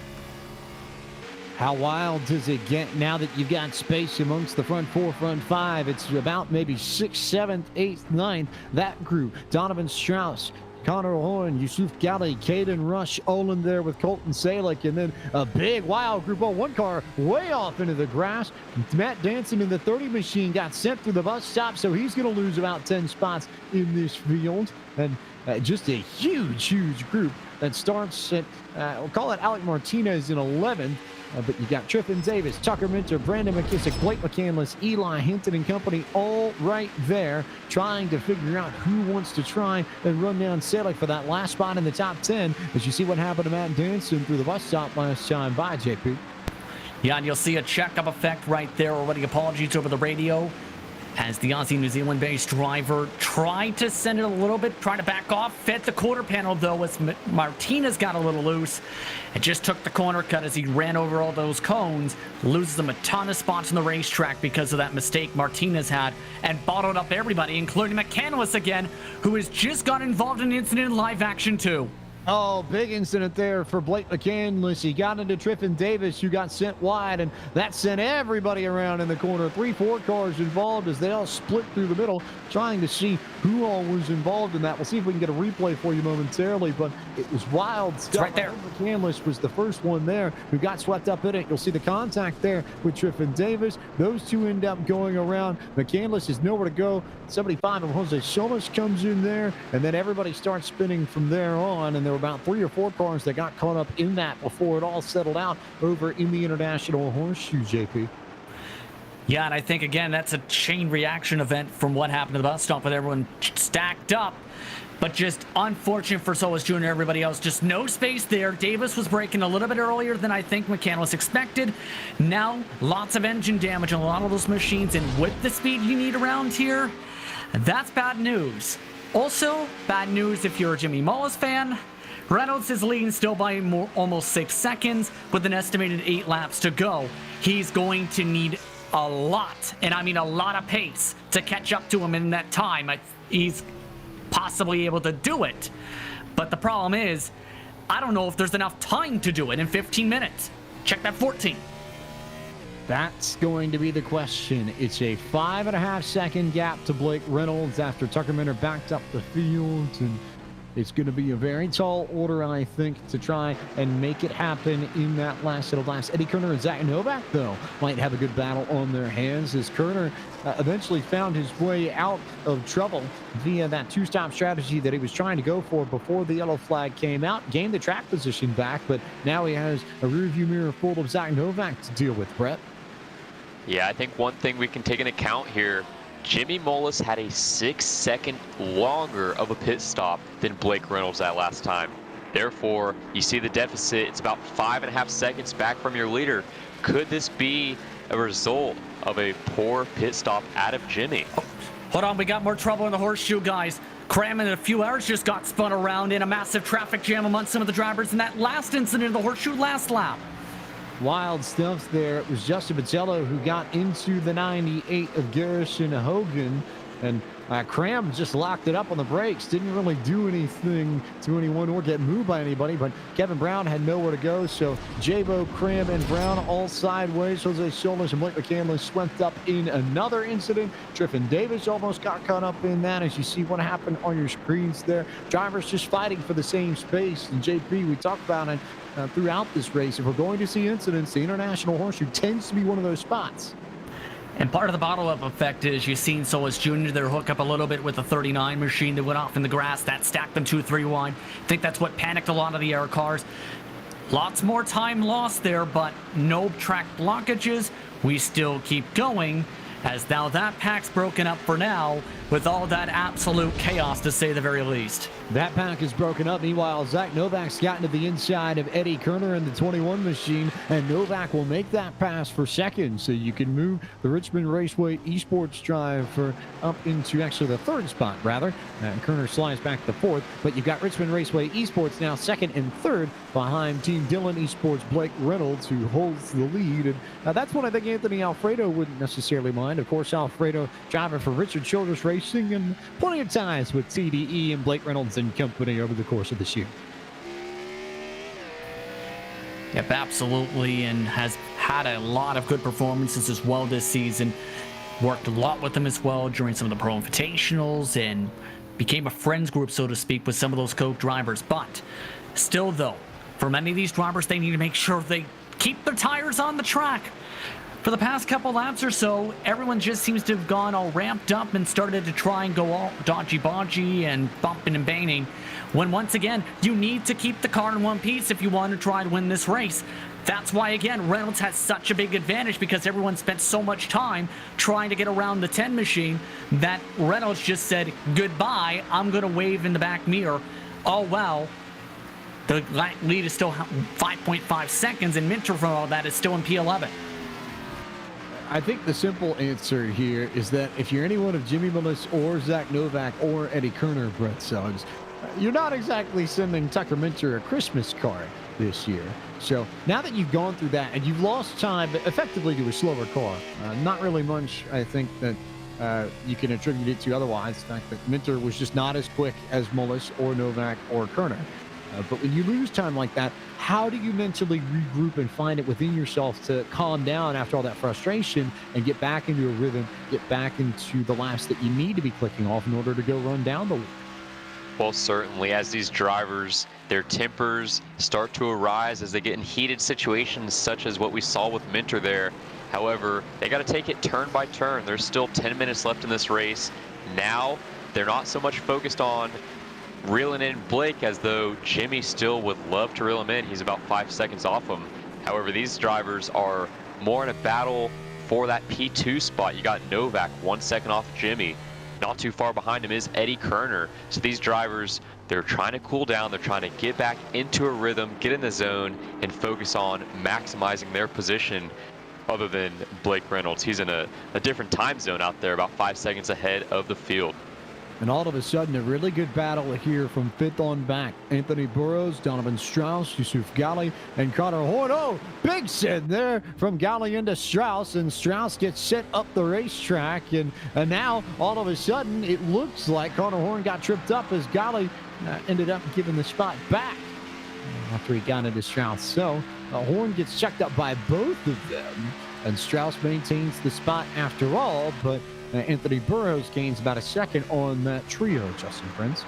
How wild does it get now that you've got space amongst the front 4, front 5? It's about maybe 6th, 7th, 8th, 9th. That group. Donovan Strauss, Connor Horn, Yusuf Gali, Caden Rush, Olin there with Colton Salick, and then a big wild group. Oh, one car way off into the grass. Matt Danson in the 30 machine got sent through the bus stop, so he's going to lose about 10 spots in this field. And just a huge group that starts at, we'll call it Alec Martinez in 11th. But you got Triffin Davis, Tucker Minter, Brandon McKissick, Blake McCandless, Eli Hinton and company all right there trying to figure out who wants to try and run down Salick for that last spot in the top 10 as you see what happened to Matt Danson through the bus stop last time by JP. Yeah, and you'll see a checkup effect right there already. Apologies over the radio as the Aussie New Zealand-based driver tried to send it a little bit, trying to back off, fed the quarter panel though as Martinez got a little loose. It just took the corner cut as he ran over all those cones, loses them a ton of spots on the racetrack because of that mistake Martinez had, and bottled up everybody, including McCandless again, who has just got involved in an incident in live action too. Oh, big incident there for Blake McCandless. He got into Triffin Davis, who got sent wide, and that sent everybody around in the corner. 3-4 cars involved as they all split through the middle, trying to see who all was involved in that. We'll see if we can get a replay for you momentarily, but it was wild stuff. It's right there. Yeah, and I think, again, that's a chain reaction event from what happened to the bus stop with everyone stacked up. But just unfortunate for Solis Jr. and everybody else. Just no space there. Davis was braking a little bit earlier than I think McCandless expected. Now, lots of engine damage on a lot of those machines. And with the speed you need around here, that's bad news. Also, bad news if you're a Jimmy Mullis fan. Reynolds is leading still by almost 6 seconds with an estimated 8 laps to go. He's going to need a lot, and I mean a lot of pace to catch up to him in that time. He's possibly able to do it, but the problem is, I don't know if there's enough time to do it in 15 minutes. Check that 14. That's going to be the question. It's a 5.5 second gap to Blake Reynolds after Tucker Minter backed up the field, and it's going to be a very tall order, I think, to try and make it happen in that last set of laps. Eddie Kerner and Zach Novak, though, might have a good battle on their hands as Kerner eventually found his way out of trouble via that 2-stop strategy that he was trying to go for before the yellow flag came out. Gained the track position back, but now he has a rearview mirror full of Zach Novak to deal with, Brett. Yeah, I think one thing we can take into account here, Jimmy Mullis had a 6-second longer of a pit stop than Blake Reynolds that last time. Therefore, you see the deficit. It's about 5.5 seconds back from your leader. Could this be a result of a poor pit stop out of Jimmy? Hold on, we got more trouble in the horseshoe, guys. Cram in a few hours just got spun around in a massive traffic jam amongst some of the drivers in that last incident of the horseshoe last lap. Wild stuff there. It was Justin Patello who got into the 98 of Garrison Hogan, and Cram just locked it up on the brakes. Didn't really do anything to anyone or get moved by anybody, but Kevin Brown had nowhere to go. So Jabo, Cram, and Brown all sideways. Jose Solis and Blake McCandless swept up in another incident. Triffin Davis almost got caught up in that, as you see what happened on your screens there. Drivers just fighting for the same space. And JP, we talked about it throughout this race. If we're going to see incidents, the International Horseshoe tends to be one of those spots. And part of the bottle-up effect is you've seen Solis Jr. there hook up a little bit with the 39 machine that went off in the grass. That stacked them 2-3 wide. I think that's what panicked a lot of the air cars. Lots more time lost there, but no track blockages. We still keep going, as now that pack's broken up for now, with all that absolute chaos, to say the very least. That pack is broken up. Meanwhile, Zach Novak's gotten to the inside of Eddie Kerner in the 21 machine, and Novak will make that pass for second. So you can move the Richmond Raceway Esports driver up into actually the third spot, rather. And Kerner slides back to fourth, but you've got Richmond Raceway Esports now second and third behind Team Dillon Esports Blake Reynolds, who holds the lead. And that's what I think Anthony Alfredo wouldn't necessarily mind. Of course, Alfredo driving for Richard Childress Racing, and plenty of ties with TDE and Blake Reynolds and company over the course of this year. Yep, absolutely, and has had a lot of good performances as well this season. Worked a lot with them as well during some of the Pro Invitationals, and became a friends group, so to speak, with some of those co-drivers. But still, though, for many of these drivers, they need to make sure they keep their tires on the track. For the past couple laps or so, everyone just seems to have gone all ramped up and started to try and go all dodgy-bodgy and bumping and banging, when once again, you need to keep the car in one piece if you want to try to win this race. That's why, again, Reynolds has such a big advantage, because everyone spent so much time trying to get around the 10 machine that Reynolds just said, goodbye, I'm going to wave in the back mirror. Oh, well, the lead is still 5.5 seconds, and Minter from all that is still in P11. I think the simple answer here is that if you're anyone of Jimmy Mellis or Zach Novak or Eddie Kerner, Brett Suggs, you're not exactly sending Tucker Minter a Christmas card this year. So now that you've gone through that and you've lost time effectively to a slower car, not really much I think that you can attribute it to otherwise. The fact that Minter was just not as quick as Mullis or Novak or Kerner. But when you lose time like that, how do you mentally regroup and find it within yourself to calm down after all that frustration and get back into a rhythm, get back into the laps that you need to be clicking off in order to go run down the lead? Well, certainly, as these drivers, their tempers start to arise as they get in heated situations such as what we saw with Minter there. However, they got to take it turn by turn. There's still 10 minutes left in this race. Now, they're not so much focused on reeling in Blake, as though Jimmy still would love to reel him in. He's about 5 seconds off him. However, these drivers are more in a battle for that P2 spot. You got Novak 1 second off Jimmy. Not too far behind him is Eddie Kerner. So these drivers, they're trying to cool down. They're trying to get back into a rhythm, get in the zone, and focus on maximizing their position. Other than Blake Reynolds, he's in a different time zone out there, about 5 seconds ahead of the field. And all of a sudden, a really good battle here from fifth on back. Anthony Burrows, Donovan Strauss, Yusuf Gali, and Connor Horn. Oh, big send there from Gali into Strauss, and Strauss gets set up the racetrack. And now, all of a sudden, it looks like Connor Horn got tripped up as Gali ended up giving the spot back after he got into Strauss. So, Horn gets checked up by both of them, and Strauss maintains the spot after all, but Anthony Burrows gains about a second on that trio, Justin Prince.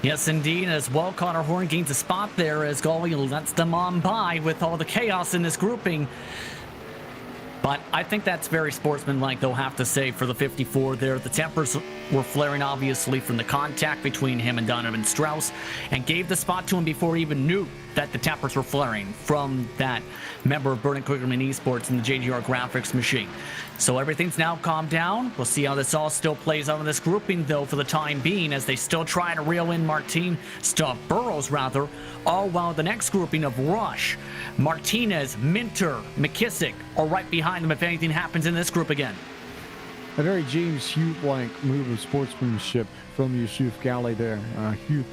Yes, indeed. As well, Connor Horn gains a spot there as Galway lets them on by with all the chaos in this grouping. But I think that's very sportsmanlike, they'll have to say, for the 54 there. The tempers were flaring, obviously, from the contact between him and Donovan Strauss, and gave the spot to him before he even knew that the tempers were flaring from that member of Burton Quickerman Esports and the JGR graphics machine. So everything's now calmed down. We'll see how this all still plays out in this grouping, though, for the time being, as they still try to reel in Burrows, all while the next grouping of Rush, Martinez, Minter, McKissick are right behind them if anything happens in this group again. A very James Hugh-like move of sportsmanship from Yusuf Ghali there. Hugh,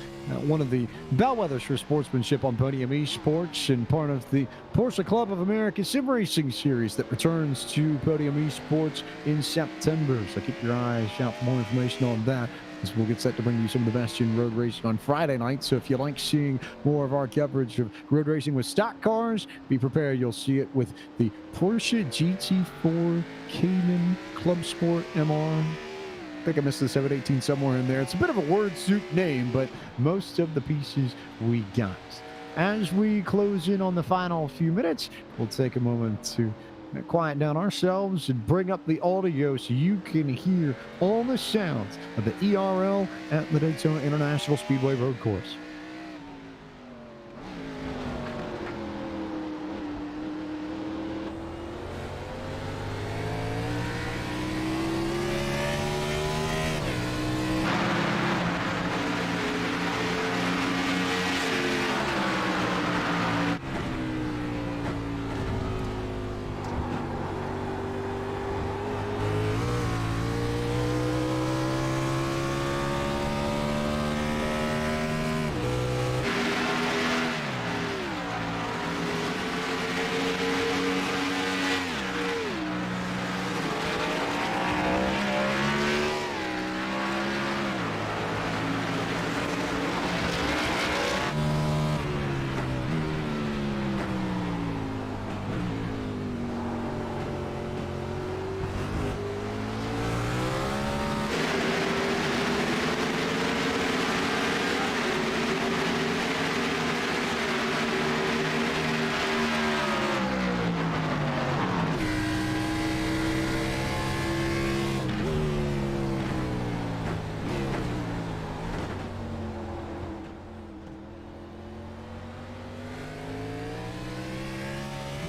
one of the bellwethers for sportsmanship on Podium Esports and part of the Porsche Club of America Sim Racing Series that returns to Podium Esports in September. So keep your eyes out for more information on that, as we'll get set to bring you some of the best in road racing on Friday night. So if you like seeing more of our coverage of road racing with stock cars, be prepared. You'll see it with the Porsche GT4 Cayman Club Sport MR. I think I missed the 718 somewhere in there. It's a bit of a word soup name, but most of the pieces we got. As we close in on the final few minutes, we'll take a moment to quiet down ourselves and bring up the audio so you can hear all the sounds of the ERL at the Daytona International Speedway Road Course.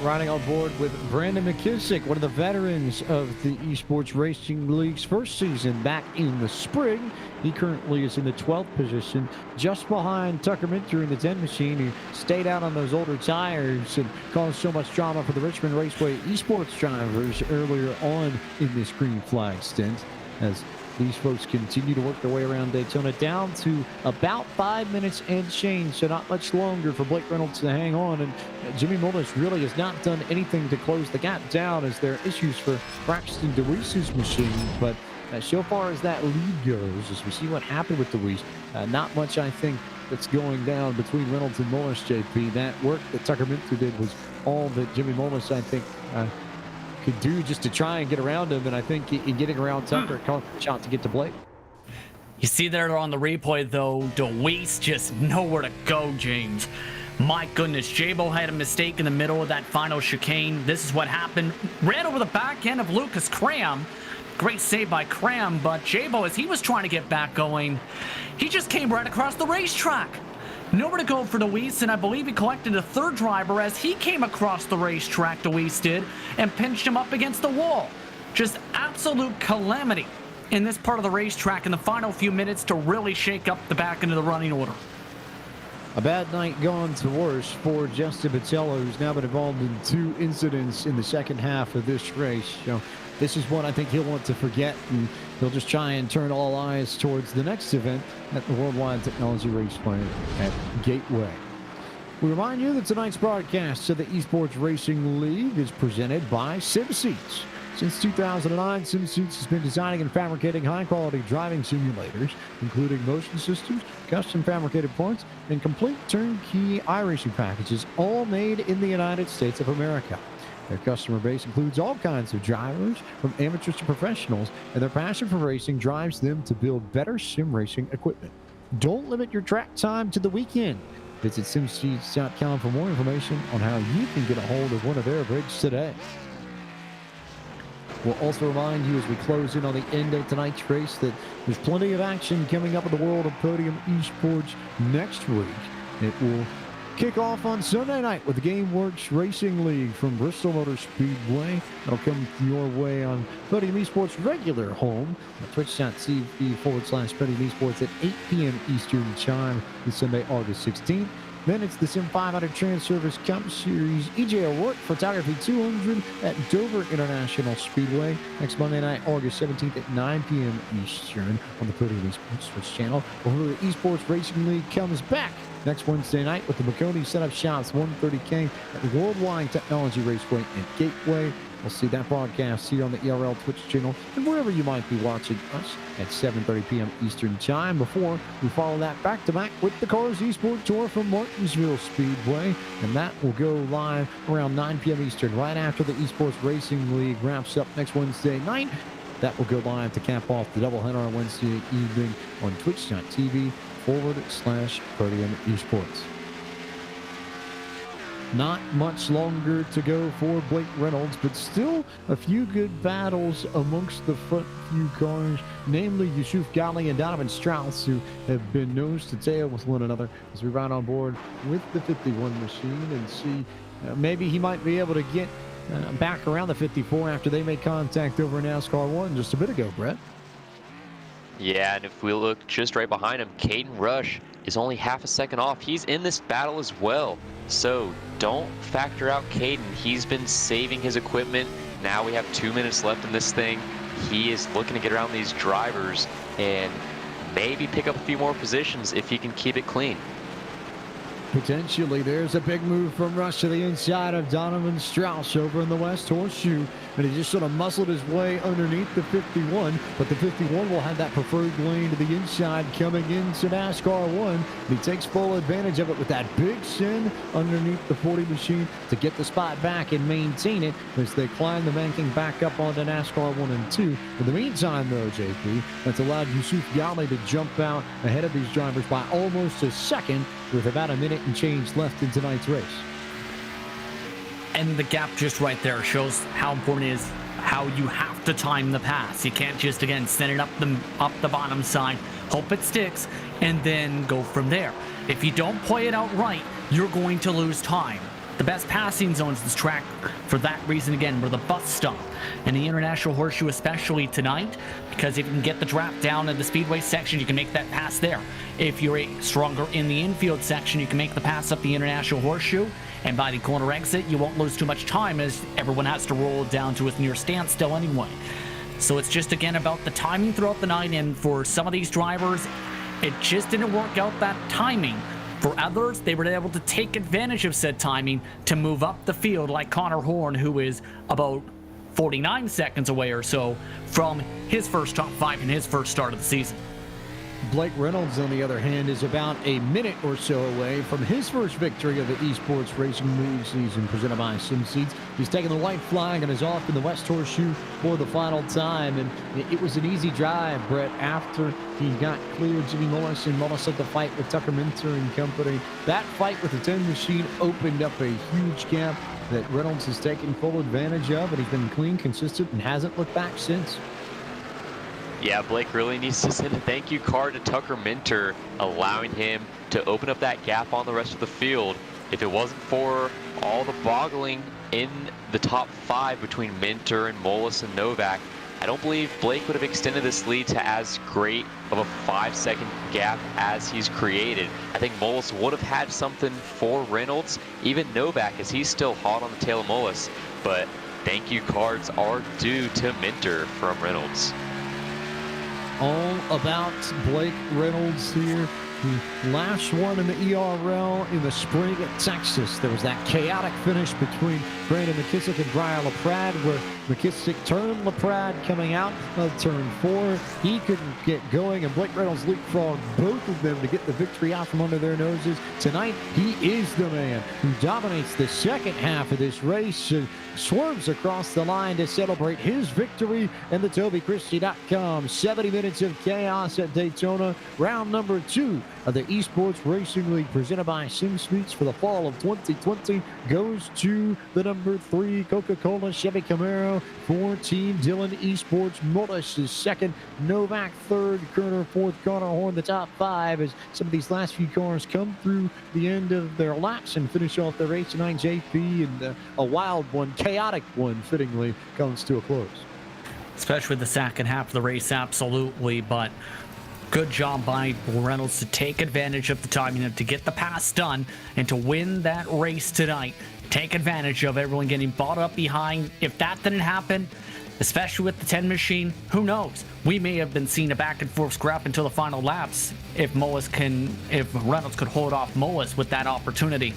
Riding on board with Brandon McKissick, one of the veterans of the Esports Racing League's first season back in the spring. He currently is in the 12th position, just behind Tucker Minter in the 10 machine, who stayed out on those older tires and caused so much drama for the Richmond Raceway Esports drivers earlier on in this green flag stint, as these folks continue to work their way around Daytona, down to about 5 minutes and change, so not much longer for Blake Reynolds to hang on. And Jimmy Mullis really has not done anything to close the gap down, as there are issues for Braxton DeWeese's machine. But so far as that lead goes, as we see what happened with DeWeese, not much, I think, that's going down between Reynolds and Mullis, JP. That work that Tucker Minter did was all that Jimmy Mullis, I think, could do just to try and get around him, and I think in getting around Tucker, it caused a shot to get to Blake. You see there on the replay, though, DeWeese just nowhere to go, James. My goodness, Jabo had a mistake in the middle of that final chicane. This is what happened. Ran over the back end of Lucas Cram. Great save by Cram, but Jabo, as he was trying to get back going, he just came right across the racetrack. Nowhere to go for DeWeese, and I believe he collected a third driver as he came across the racetrack, DeWeese did, and pinched him up against the wall. Just absolute calamity in this part of the racetrack in the final few minutes to really shake up the back end of the running order. A bad night gone to worse for Justin Patello, who's now been involved in 2 incidents in the second half of this race. So this is one I think he'll want to forget, and he'll just try and turn all eyes towards the next event at the Worldwide Technology Raceway at Gateway. We remind you that tonight's broadcast of the Esports Racing League is presented by SimSeats. Since 2009, SimSeats has been designing and fabricating high-quality driving simulators, including motion systems, custom fabricated parts, and complete turnkey iRacing packages, all made in the United States of America. Their customer base includes all kinds of drivers, from amateurs to professionals, and their passion for racing drives them to build better sim racing equipment. Don't limit your track time to the weekend. Visit simseats.com for more information on how you can get a hold of one of their rigs today. We'll also remind you as we close in on the end of tonight's race that there's plenty of action coming up in the world of Podium Esports next week. It will kick off on Sunday night with the GameWorks Racing League from Bristol Motor Speedway. That'll come your way on Podium Esports' regular home at twitch.tv/Podium Esports at 8 p.m. Eastern Time this Sunday, August 16th. Then it's the Sim 500 Trans Service Cup Series EJ O'Rourke Photography 200 at Dover International Speedway next Monday night, August 17th at 9 p.m. Eastern on the Podium Esports Switch channel. Before the Esports Racing League comes back next Wednesday night with the McConey Setup Shops 130K at Worldwide Technology Raceway and Gateway. We'll see that broadcast here on the ERL Twitch channel and wherever you might be watching us at 7:30 p.m. Eastern Time before we follow that back-to-back with the Cars Esports Tour from Martinsville Speedway. And that will go live around 9 p.m. Eastern right after the Esports Racing League wraps up next Wednesday night. That will go live to cap off the doubleheader on Wednesday evening on twitch.tv/Podium Esports. Not much longer to go for Blake Reynolds, but still a few good battles amongst the front few cars, namely Yusuf Ghali and Donovan Strauss, who have been nose to tail with one another as we ride on board with the 51 machine and see maybe he might be able to get back around the 54 after they made contact over NASCAR 1 just a bit ago, Brett. Yeah, and if we look just right behind him, Caden Rush is only half a second off. He's in this battle as well. So don't factor out Caden. He's been saving his equipment. Now we have 2 minutes left in this thing. He is looking to get around these drivers and maybe pick up a few more positions if he can keep it clean. Potentially, there's a big move from Rush to the inside of Donovan Strauss over in the West Horseshoe, and he just sort of muscled his way underneath the 51, but the 51 will have that preferred lane to the inside coming into NASCAR 1. And he takes full advantage of it with that big send underneath the 40 machine to get the spot back and maintain it as they climb the banking back up onto NASCAR 1 and 2. In the meantime, though, JP, that's allowed Yusuf Ghali to jump out ahead of these drivers by almost a second with about a minute and change left in tonight's race. And the gap just right there shows how important it is how you have to time the pass. You can't just, again, send it up the bottom side, hope it sticks, and then go from there. If you don't play it out right, you're going to lose time. The best passing zones this track, for that reason, again, were the bus stop and the International Horseshoe, especially tonight, because if you can get the drop down in the speedway section, you can make that pass there. If you're stronger in the infield section, you can make the pass up the International Horseshoe, and by the corner exit, you won't lose too much time as everyone has to roll down to a near standstill anyway. So it's just, again, about the timing throughout the night, and for some of these drivers, it just didn't work out that timing. For others, they were able to take advantage of said timing to move up the field, like Connor Horn, who is about 49 seconds away or so from his first top 5 in his first start of the season. Blake Reynolds, on the other hand, is about a minute or so away from his first victory of the Esports Racing League season presented by SimSeeds. He's taking the white flag and is off in the West Horseshoe for the final time. And it was an easy drive, Brett, after he got clear Jimmy Mullis and Mullis had the fight with Tucker Minter and company. That fight with the 10 machine opened up a huge gap that Reynolds has taken full advantage of, and he's been clean, consistent, and hasn't looked back since. Yeah, Blake really needs to send a thank you card to Tucker Minter, allowing him to open up that gap on the rest of the field. If it wasn't for all the boggling in the top 5 between Minter and Mullis and Novak, I don't believe Blake would have extended this lead to as great of a 5-second gap as he's created. I think Mullis would have had something for Reynolds, even Novak, as he's still hot on the tail of Mullis. But thank you cards are due to Minter from Reynolds. All about Blake Reynolds here. The last one in the ERL in the spring at Texas. There was that chaotic finish between Brandon McKissick and Brian LaPrade, where McKissick turned LaPrade coming out of turn 4. He couldn't get going, and Blake Reynolds leapfrogged both of them to get the victory out from under their noses. Tonight, he is the man who dominates the second half of this race and swerves across the line to celebrate his victory in the TobyChristie.com 70 minutes of chaos at Daytona, round number 2 of the Esports Racing League presented by SimSuites for the fall of 2020 goes to the number 3 Coca-Cola Chevy Camaro for Team Dillon Esports. Mullis is second, Novak third, Kerner fourth, Connor Horn the top 5 as some of these last few cars come through the end of their laps and finish off the race tonight. JP, and a wild one, chaotic one, fittingly comes to a close. Especially the second half of the race, absolutely, but Good job by Reynolds to take advantage of the timing to get the pass done and to win that race tonight. Take advantage of everyone getting bought up behind. If that didn't happen, especially with the 10 machine, who knows? We may have been seeing a back and forth scrap until the final laps if Reynolds could hold off Moas with that opportunity.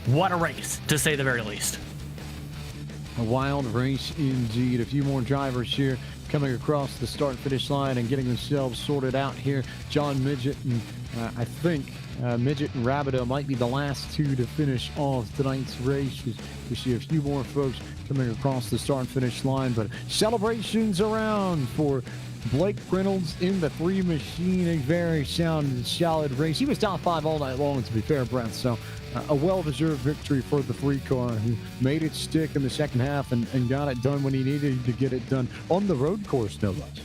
What a race, to say the very least. A wild race indeed. A few more drivers here coming across the start-finish line and getting themselves sorted out here. John Midget and I think Midget and Rabideau might be the last two to finish off tonight's race. We see a few more folks coming across the start-finish line, but celebrations around for Blake Reynolds in the 3 machine. A very sound and solid race. He was top 5 all night long, to be fair, Brent. So a well-deserved victory for the 3 car, who made it stick in the second half and got it done when he needed to get it done on the road course, no less.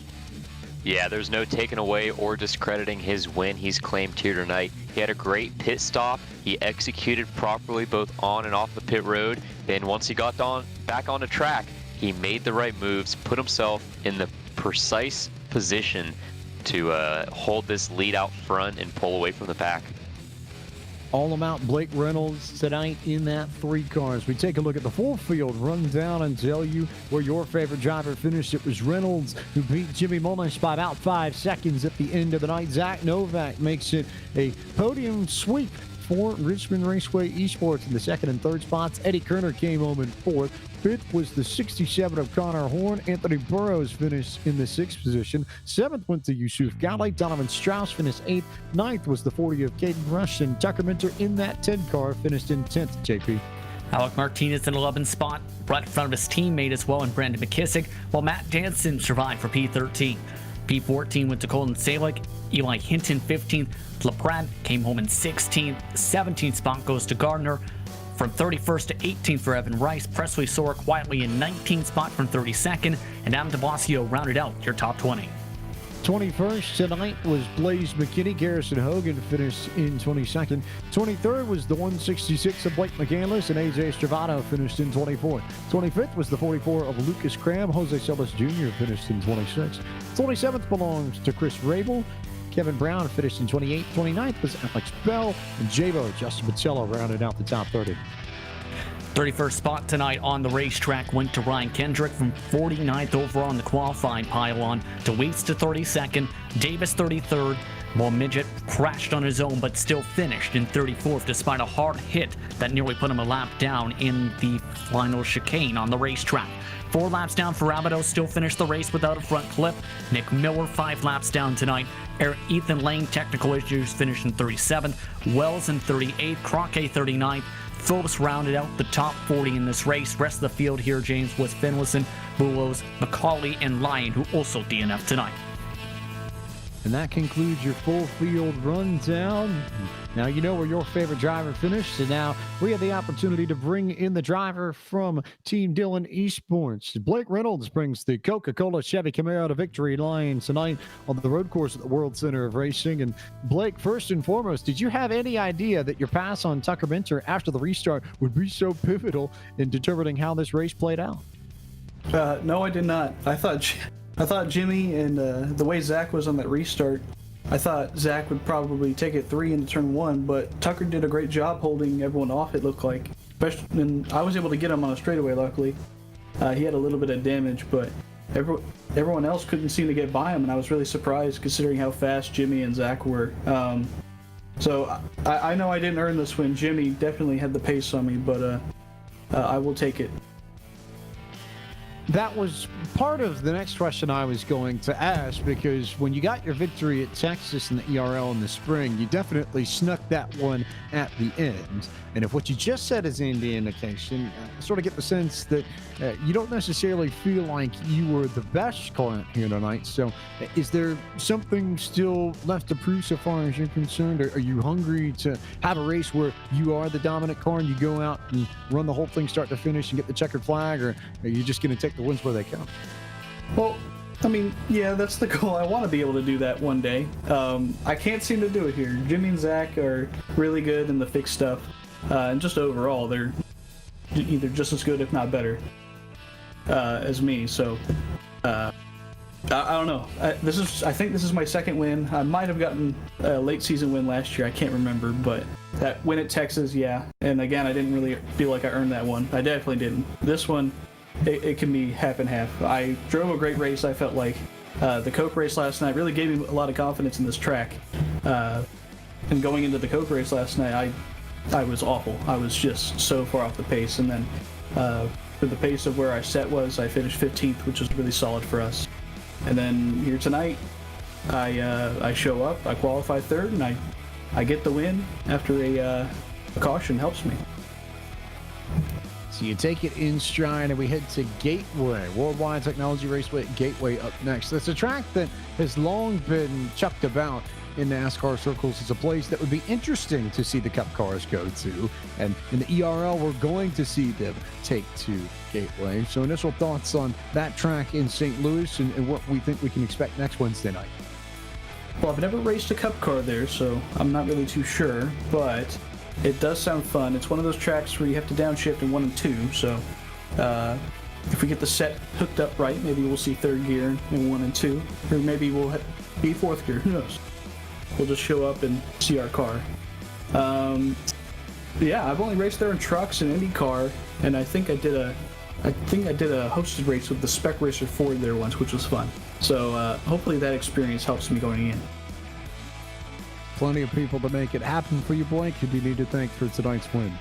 Yeah, there's no taking away or discrediting his win he's claimed here tonight. He had a great pit stop. He executed properly both on and off the pit road. Then once he got back on the track, he made the right moves, put himself in the precise position to hold this lead out front and pull away from the pack. All about Blake Reynolds tonight in that 3 cars. We take a look at the full field rundown and tell you where your favorite driver finished. It was Reynolds who beat Jimmy Mullish by about 5 seconds at the end of the night. Zach Novak makes it a podium sweep for Richmond Raceway Esports in the 2nd and 3rd spots. Eddie Kerner came home in 4th. 5th was the 67 of Connor Horn. Anthony Burrows finished in the 6th position. 7th went to Yusuf Galley. Donovan Strauss finished 8th. 9th was the 40 of Caden Rush. And Tucker Minter in that 10 car finished in 10th, JP. Alec Martinez in 11th spot, right in front of his teammate as well, and Brandon McKissick, while Matt Danson survived for P13. P14 went to Colin Salick. Eli Hinton 15th. LaPrade came home in 16th. 17th spot goes to Gardner. From 31st to 18th for Evan Rice. Presley Soar quietly in 19th spot from 32nd. And Adam DeBlasio rounded out your top 20. 21st tonight was Blaze McKinney. Garrison Hogan finished in 22nd. 23rd was the 166 of Blake McCandless, and AJ Stravato finished in 24th. 25th was the 44 of Lucas Cram. Jose Celis Jr. finished in 26th. 27th belongs to Chris Rabel. Kevin Brown finished in 28th. 29th was Alex Bell, and Jabo Justin Pacello rounded out the top 30. 31st spot tonight on the racetrack went to Ryan Kendrick from 49th overall on the qualifying pylon to Weeks to 32nd, Davis 33rd, while Midget crashed on his own but still finished in 34th despite a hard hit that nearly put him a lap down in the final chicane on the racetrack. 4 laps down for Rabideau, still finished the race without a front clip. Nick Miller 5 laps down tonight. Ethan Lane, technical issues, finished in 37th. Wells in 38th. Crockett 39th. Phillips rounded out the top 40 in this race. Rest of the field here, James, was Finlayson, Bulos, McCauley, and Lyon, who also DNF'd tonight. And that concludes your full field rundown. Now you know where your favorite driver finished. And now we have the opportunity to bring in the driver from Team Dillon Esports. Blake Reynolds brings the Coca-Cola Chevy Camaro to victory line tonight on the road course at the World Center of Racing. And Blake, first and foremost, did you have any idea that your pass on Tucker Minter after the restart would be so pivotal in determining how this race played out? No, I did not. I thought Jimmy and the way Zach was on that restart, I thought Zach would probably take it 3 into turn 1, but Tucker did a great job holding everyone off, it looked like. And I was able to get him on a straightaway, luckily. He had a little bit of damage, but everyone else couldn't seem to get by him, and I was really surprised considering how fast Jimmy and Zach were. So I know I didn't earn this win. Jimmy definitely had the pace on me, but I will take it. That was part of the next question I was going to ask, because when you got your victory at Texas in the ERL in the spring, you definitely snuck that one at the end. And if what you just said is any indication, I sort of get the sense that you don't necessarily feel like you were the best client here tonight. So is there something still left to prove so far as you're concerned? Or are you hungry to have a race where you are the dominant car and you go out and run the whole thing start to finish and get the checkered flag? Or are you just going to take the wins where they come? Well, I mean, yeah, that's the goal. I want to be able to do that one day. I can't seem to do it here. Jimmy and Zach are really good in the fixed stuff. And just overall, they're either just as good, if not better, as me. So I don't know. I think this is my second win. I might have gotten a late season win last year. I can't remember, but that win at Texas, yeah. And again, I didn't really feel like I earned that one. I definitely didn't. This one, it can be half and half. I drove a great race. I felt like the Coke race last night really gave me a lot of confidence in this track. And going into the Coke race last night, I was awful. I was just so far off the pace. And then for the pace of where our set was, I finished 15th, which was really solid for us. And then here tonight, I show up, I qualify third, and I get the win after a caution helps me. So you take it in stride, and we head to Gateway, Worldwide Technology Raceway at Gateway up next. It's a track that has long been chucked about in NASCAR circles. It's a place that would be interesting to see the Cup cars go to, and in the ERL, we're going to see them take to Gateway. So initial thoughts on that track in St. Louis and what we think we can expect next Wednesday night. Well, I've never raced a Cup car there, so I'm not really too sure, but it does sound fun. It's one of those tracks where you have to downshift in 1 and 2, so if we get the set hooked up right, maybe we'll see third gear in 1 and 2, or maybe we'll be fourth gear, who knows. We'll just show up and see our car. Yeah, I've only raced there in trucks and IndyCar, and I think I did a hosted race with the Spec Racer Ford there once, which was fun. So hopefully that experience helps me going in. Plenty of people to make it happen for you, Blake. Who do you need to thank for tonight's win?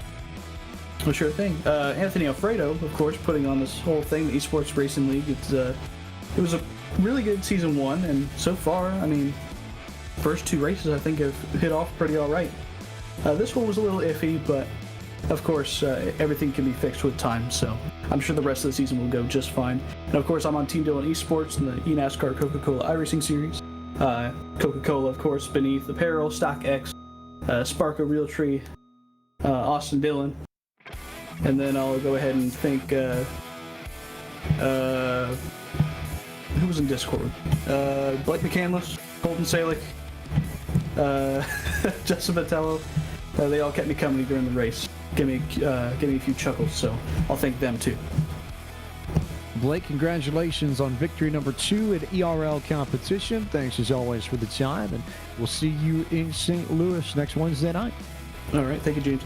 Well, sure thing. Anthony Alfredo, of course, putting on this whole thing, the Esports Racing League. It was a really good season 1, and so far, I mean, first 2 races I think have hit off pretty all right. This one was a little iffy, but of course everything can be fixed with time, so I'm sure the rest of the season will go just fine. And of course I'm on Team Dillon Esports in the eNASCAR Coca-Cola iRacing Series. Coca-Cola, of course, Beneath Apparel, StockX, Sparko Realtree, Austin Dillon. And then I'll go ahead and thank who was in Discord? Blake McCandless, Colton Salick, Justin Vitello. They all kept me company during the race. Give me a few chuckles, so I'll thank them too. Blake, congratulations on victory number 2 at ERL competition. Thanks as always for the time, and we'll see you in St. Louis next Wednesday night. All right, thank you, James.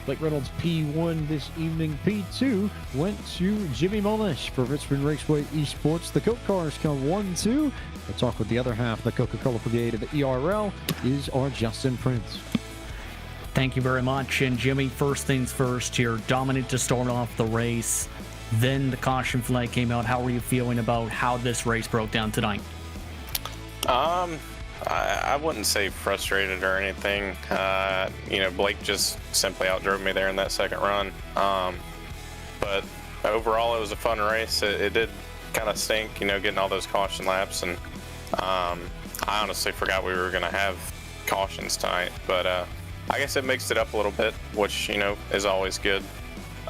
Blake Reynolds P1 this evening. P2 went to Jimmy Mullish for Richmond Raceway Esports. The Coke cars come 1-2. We'll talk with the other half of the Coca-Cola Brigade of the ERL is our Justin Prince. Thank you very much. And Jimmy, first things first here, dominant to start off the race. Then the caution flag came out. How were you feeling about how this race broke down tonight? I wouldn't say frustrated or anything. Blake just simply outdrove me there in that second run. But overall, it was a fun race. It did kind of stink, getting all those caution laps. And I honestly forgot we were going to have cautions tonight. But I guess it mixed it up a little bit, which, is always good.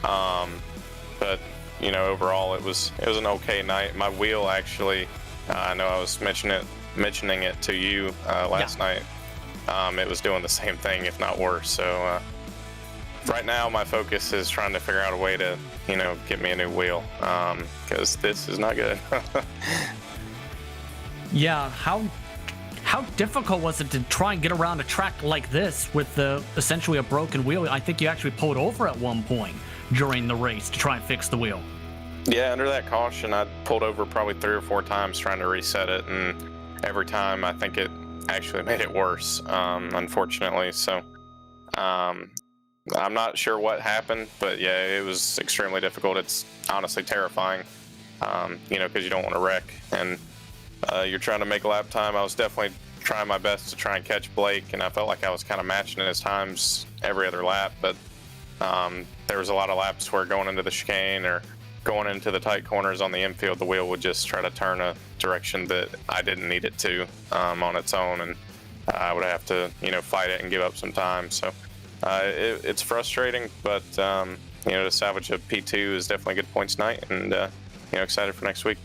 But overall, it was an okay night. My wheel actually, I know I was mentioning it to you last night. It was doing the same thing, if not worse. So right now, my focus is trying to figure out a way to, get me a new wheel, because this is not good. Yeah, how difficult was it to try and get around a track like this with essentially a broken wheel? I think you actually pulled over at one point during the race to try and fix the wheel. Yeah, under that caution, I pulled over probably 3 or 4 times trying to reset it, and every time I think it actually made it worse, unfortunately. So I'm not sure what happened, but yeah, it was extremely difficult. It's honestly terrifying, because you don't want to wreck, and you're trying to make lap time. I was definitely trying my best to try and catch Blake, and I felt like I was kind of matching his times every other lap, but there was a lot of laps where going into the chicane or going into the tight corners on the infield, the wheel would just try to turn a direction that I didn't need it to on its own, and I would have to, fight it and give up some time. So it's frustrating, but to salvage a P2 is definitely a good points night, and excited for next week.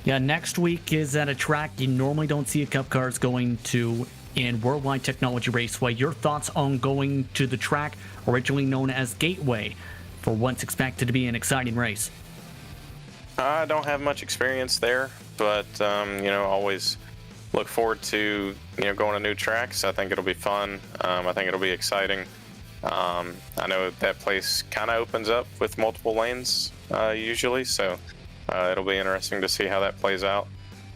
Yeah, next week is at a track you normally don't see a Cup cars going to in Worldwide Technology Raceway. Your thoughts on going to the track originally known as Gateway for what's expected to be an exciting race? I don't have much experience there, but always look forward to going to new tracks. I think it'll be fun. I think it'll be exciting. I know that place kind of opens up with multiple lanes usually, so it'll be interesting to see how that plays out.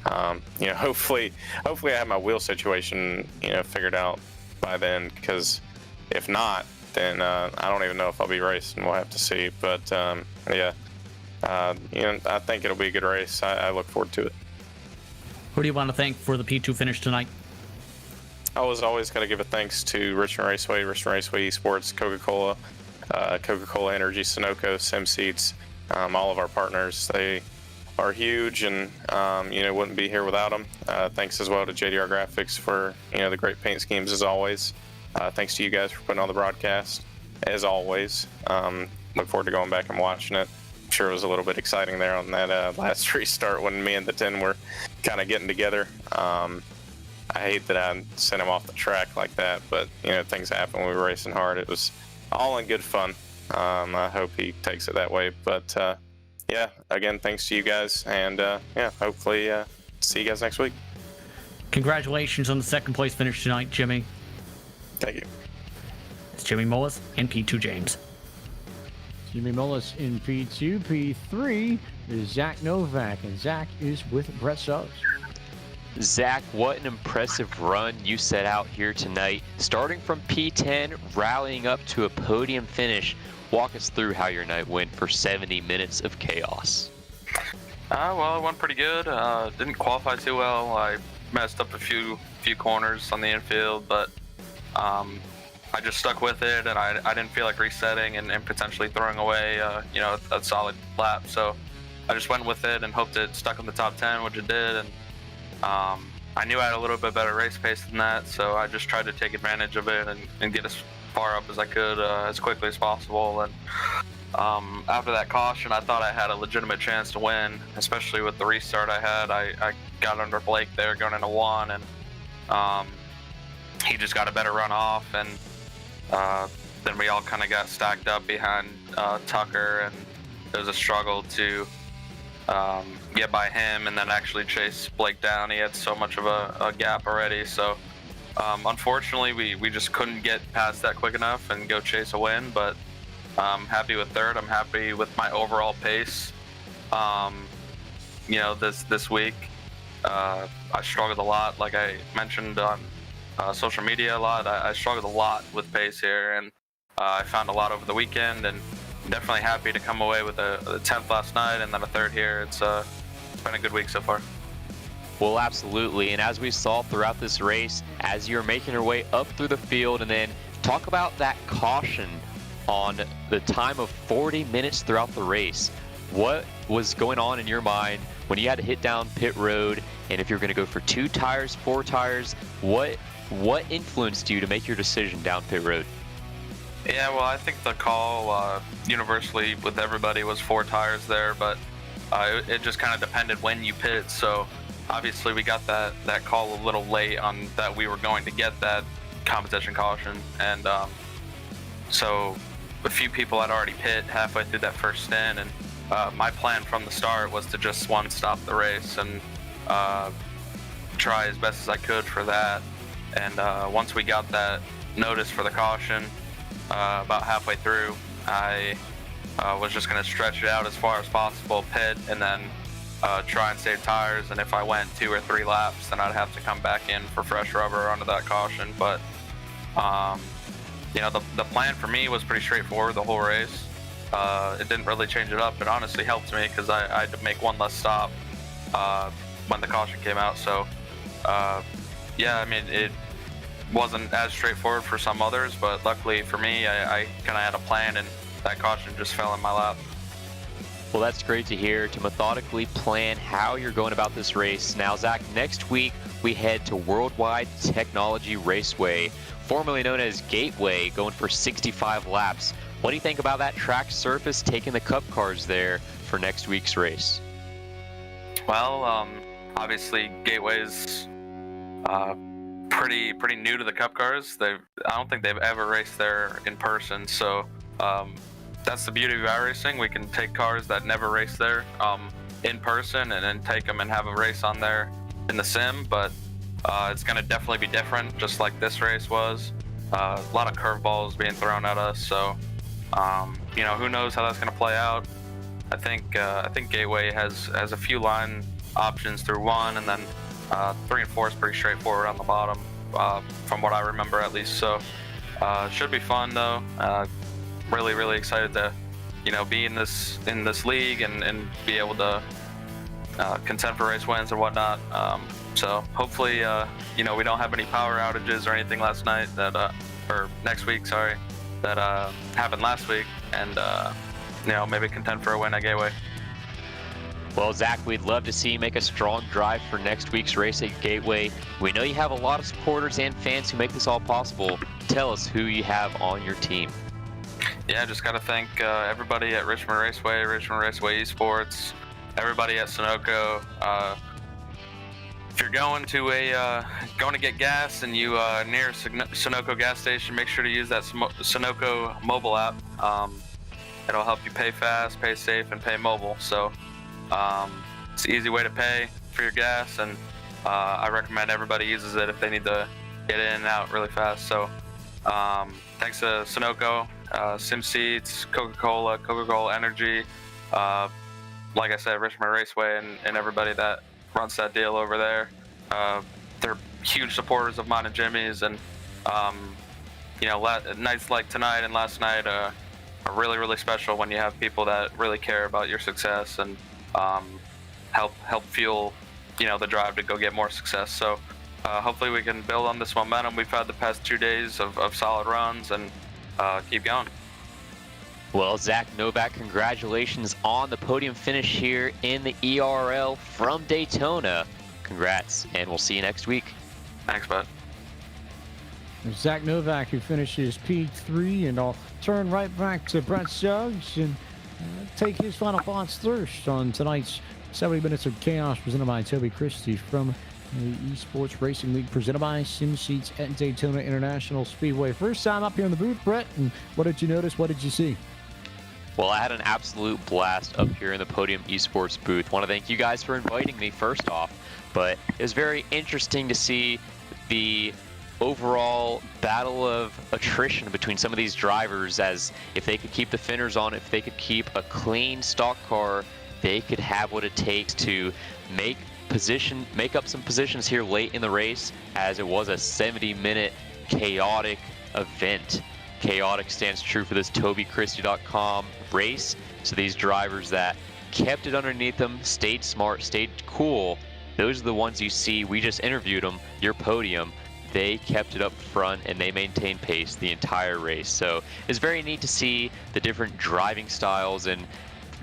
Hopefully I have my wheel situation figured out by then, because if not, then I don't even know if I'll be racing. We'll have to see. But I think it'll be a good race. I look forward to it. Who do you want to thank for the P2 finish tonight? I was always got to give a thanks to Richmond Raceway ESports, Coca-Cola, Coca-Cola Energy, Sunoco, SimSeats, all of our partners. They are huge, and wouldn't be here without them. Thanks as well to JDR Graphics for the great paint schemes as always. Thanks to you guys for putting on the broadcast as always. Look forward to going back and watching it. I'm sure it was a little bit exciting there on that last restart when me and the 10 were kind of getting together. I hate that I sent him off the track like that, but things happen. We were racing hard. It was all in good fun. I hope he takes it that way. But again, thanks to you guys, and hopefully see you guys next week. Congratulations on the second place finish tonight, Jimmy. Thank you. It's Jimmy Mullis and P2 James. Jimmy Mullis in P2. P3 is Zach Novak, and Zach is with Brett Suggs. Zach, what an impressive run you set out here tonight. Starting from P10, rallying up to a podium finish. Walk us through how your night went for 70 minutes of chaos. Well, it went pretty good. Didn't qualify too well. I messed up a few corners on the infield, but I just stuck with it, and I didn't feel like resetting and potentially throwing away a solid lap. So I just went with it and hoped it stuck in the top 10, which it did. And I knew I had a little bit better race pace than that, so I just tried to take advantage of it and get as far up as I could as quickly as possible. And after that caution, I thought I had a legitimate chance to win, especially with the restart I had. I got under Blake there going into one, and he just got a better run off, and then we all kind of got stacked up behind Tucker, and it was a struggle to get by him and then actually chase Blake down. He had so much of a gap already, so unfortunately we just couldn't get past that quick enough and go chase a win. But I'm happy with third. I'm happy with my overall pace. This week I struggled a lot, like I mentioned on social media a lot. I struggled a lot with pace here, and I found a lot over the weekend, and definitely happy to come away with a 10th last night and then a third here. It's been a good week so far. Well, absolutely. And as we saw throughout this race, as you're making your way up through the field, and then talk about that caution on the time of 40 minutes throughout the race. What was going on in your mind when you had to hit down pit road, and if you're going to go for 2 tires, 4 tires, what influenced you to make your decision down pit road? Yeah, well, I think the call universally with everybody was 4 tires there, but it just kind of depended when you pit. So obviously we got that call a little late on that we were going to get that competition caution, and so a few people had already pit halfway through that first stint, and my plan from the start was to just stop the race and try as best as I could for that. And once we got that notice for the caution, about halfway through, I was just going to stretch it out as far as possible, pit, and then try and save tires. And if I went 2 or 3 laps, then I'd have to come back in for fresh rubber under that caution. But the plan for me was pretty straightforward the whole race. It didn't really change it up. It honestly helped me because I had to make one less stop when the caution came out. So it wasn't as straightforward for some others, but luckily for me, I kind of had a plan, and that caution just fell in my lap. Well, that's great to hear, to methodically plan how you're going about this race. Now, Zach, next week we head to Worldwide Technology Raceway, formerly known as Gateway, going for 65 laps. What do you think about that track surface taking the Cup cars there for next week's race? Well, obviously Gateway's pretty new to the Cup cars. I don't think they've ever raced there in person, so that's the beauty of iRacing. We can take cars that never race there, in person and then take them and have a race on there in the sim, but it's going to definitely be different, just like this race was. A lot of curveballs being thrown at us, so who knows how that's going to play out. I think Gateway has a few line options through 1, and then 3 and 4 is pretty straightforward on the bottom, from what I remember at least. So should be fun though. Really excited to be in this league and be able to contend for race wins and whatnot. So hopefully we don't have any power outages or anything last night or next week, sorry, that happened last week, and maybe contend for a win at Gateway. Well, Zach, we'd love to see you make a strong drive for next week's race at Gateway. We know you have a lot of supporters and fans who make this all possible. Tell us who you have on your team. Yeah, just got to thank everybody at Richmond Raceway ESports, everybody at Sunoco. If you're going to get gas and you near Sunoco gas station, make sure to use that Sunoco mobile app. It'll help you pay fast, pay safe, and pay mobile. So it's an easy way to pay for your gas, and I recommend everybody uses it if they need to get in and out really fast. So thanks to Sunoco, SimSeats, Coca-Cola Energy, like I said, Richmond Raceway, and everybody that runs that deal over there. They're huge supporters of mine and Jimmy's, and nights like tonight and last night are really special when you have people that really care about your success and help fuel the drive to go get more success. So hopefully we can build on this momentum we've had the past 2 days of solid runs and keep going. Well, Zach Novak, congratulations on the podium finish here in the ERL from Daytona. Congrats, and we'll see you next week. Thanks, bud. There's Zach Novak, who finishes P3, and I'll turn right back to Brett Suggs and take his final thoughts first on tonight's 70 Minutes of Chaos presented by Toby Christie from the ESports Racing League presented by SimSeats at Daytona International Speedway. First time up here in the booth, Brett, and what did you notice? What did you see? Well, I had an absolute blast up here in the Podium Esports booth. Want to thank you guys for inviting me first off, but it was very interesting to see the overall battle of attrition between some of these drivers, as if they could keep the finners on, if they could keep a clean stock car, they could have what it takes to make up some positions here late in the race, as it was a 70-minute chaotic event. Chaotic stands true for this TobyChristie.com race. So these drivers that kept it underneath them, stayed smart, stayed cool, those are the ones you see. We just interviewed them, your podium. They kept it up front and they maintained pace the entire race. So it's very neat to see the different driving styles, and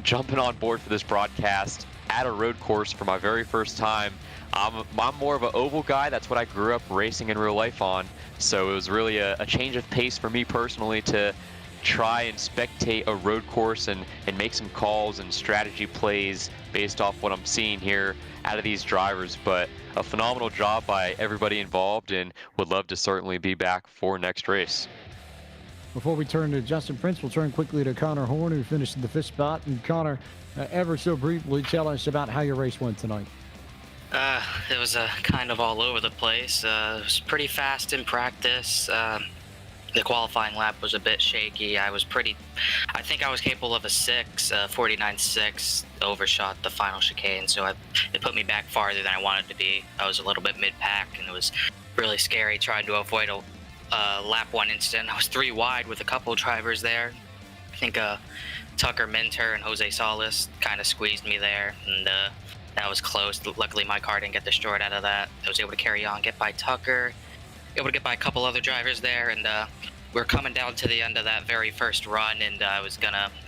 jumping on board for this broadcast at a road course for my very first time. I'm more of an oval guy. That's what I grew up racing in real life on. So it was really a change of pace for me personally to try and spectate a road course and make some calls and strategy plays based off what I'm seeing here out of these drivers. But a phenomenal job by everybody involved, and would love to certainly be back for next race. Before we turn to Justin Prince, we'll turn quickly to Connor Horn, who finished in the fifth spot. And Connor, ever so briefly, tell us about how your race went tonight. It was kind of all over the place. It was pretty fast in practice. The qualifying lap was a bit shaky. I think I was capable of a 49.6, overshot the final chicane, so it put me back farther than I wanted to be. I was a little bit mid-pack, and it was really scary trying to avoid a lap 1 incident. I was 3 wide with a couple of drivers there. I think Tucker Minter and Jose Salas kind of squeezed me there, and that was close. Luckily, my car didn't get destroyed out of that. I was able to carry on, get by Tucker, able to get by a couple other drivers there, and we were coming down to the end of that very first run, and I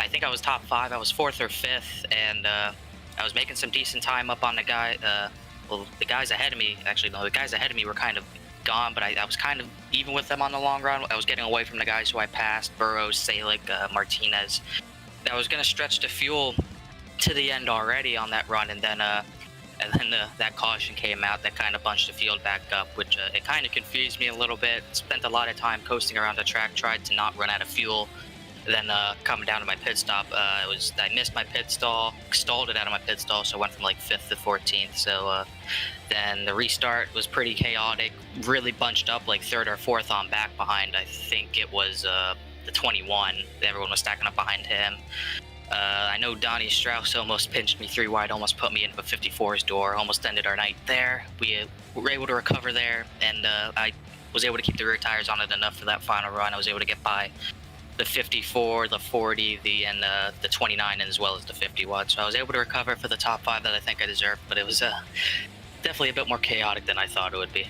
think I was top 5. I was 4th or 5th, and I was making some decent time up on the guy. The guys ahead of me, actually, no, the guys ahead of me were kind of gone, but I was kind of even with them on the long run. I was getting away from the guys who I passed, Burrows, Salick, Martinez. I was going to stretch the fuel to the end already on that run, and then that caution came out that kind of bunched the field back up, which it kind of confused me a little bit. Spent a lot of time coasting around the track, tried to not run out of fuel Then coming down to my pit stop, I missed my pit stall, stalled it out of my pit stall, so I went from like 5th to 14th. So then the restart was pretty chaotic, really bunched up like 3rd or 4th on back behind. I think it was the 21. Everyone was stacking up behind him. I know Donnie Strauss almost pinched me 3 wide, almost put me into a 54's door, almost ended our night there. We were able to recover there, and I was able to keep the rear tires on it enough for that final run. I was able to get by the 54, the 40, and the 29, as well as the 51. So I was able to recover for the top 5 that I think I deserved, but it was definitely a bit more chaotic than I thought it would be.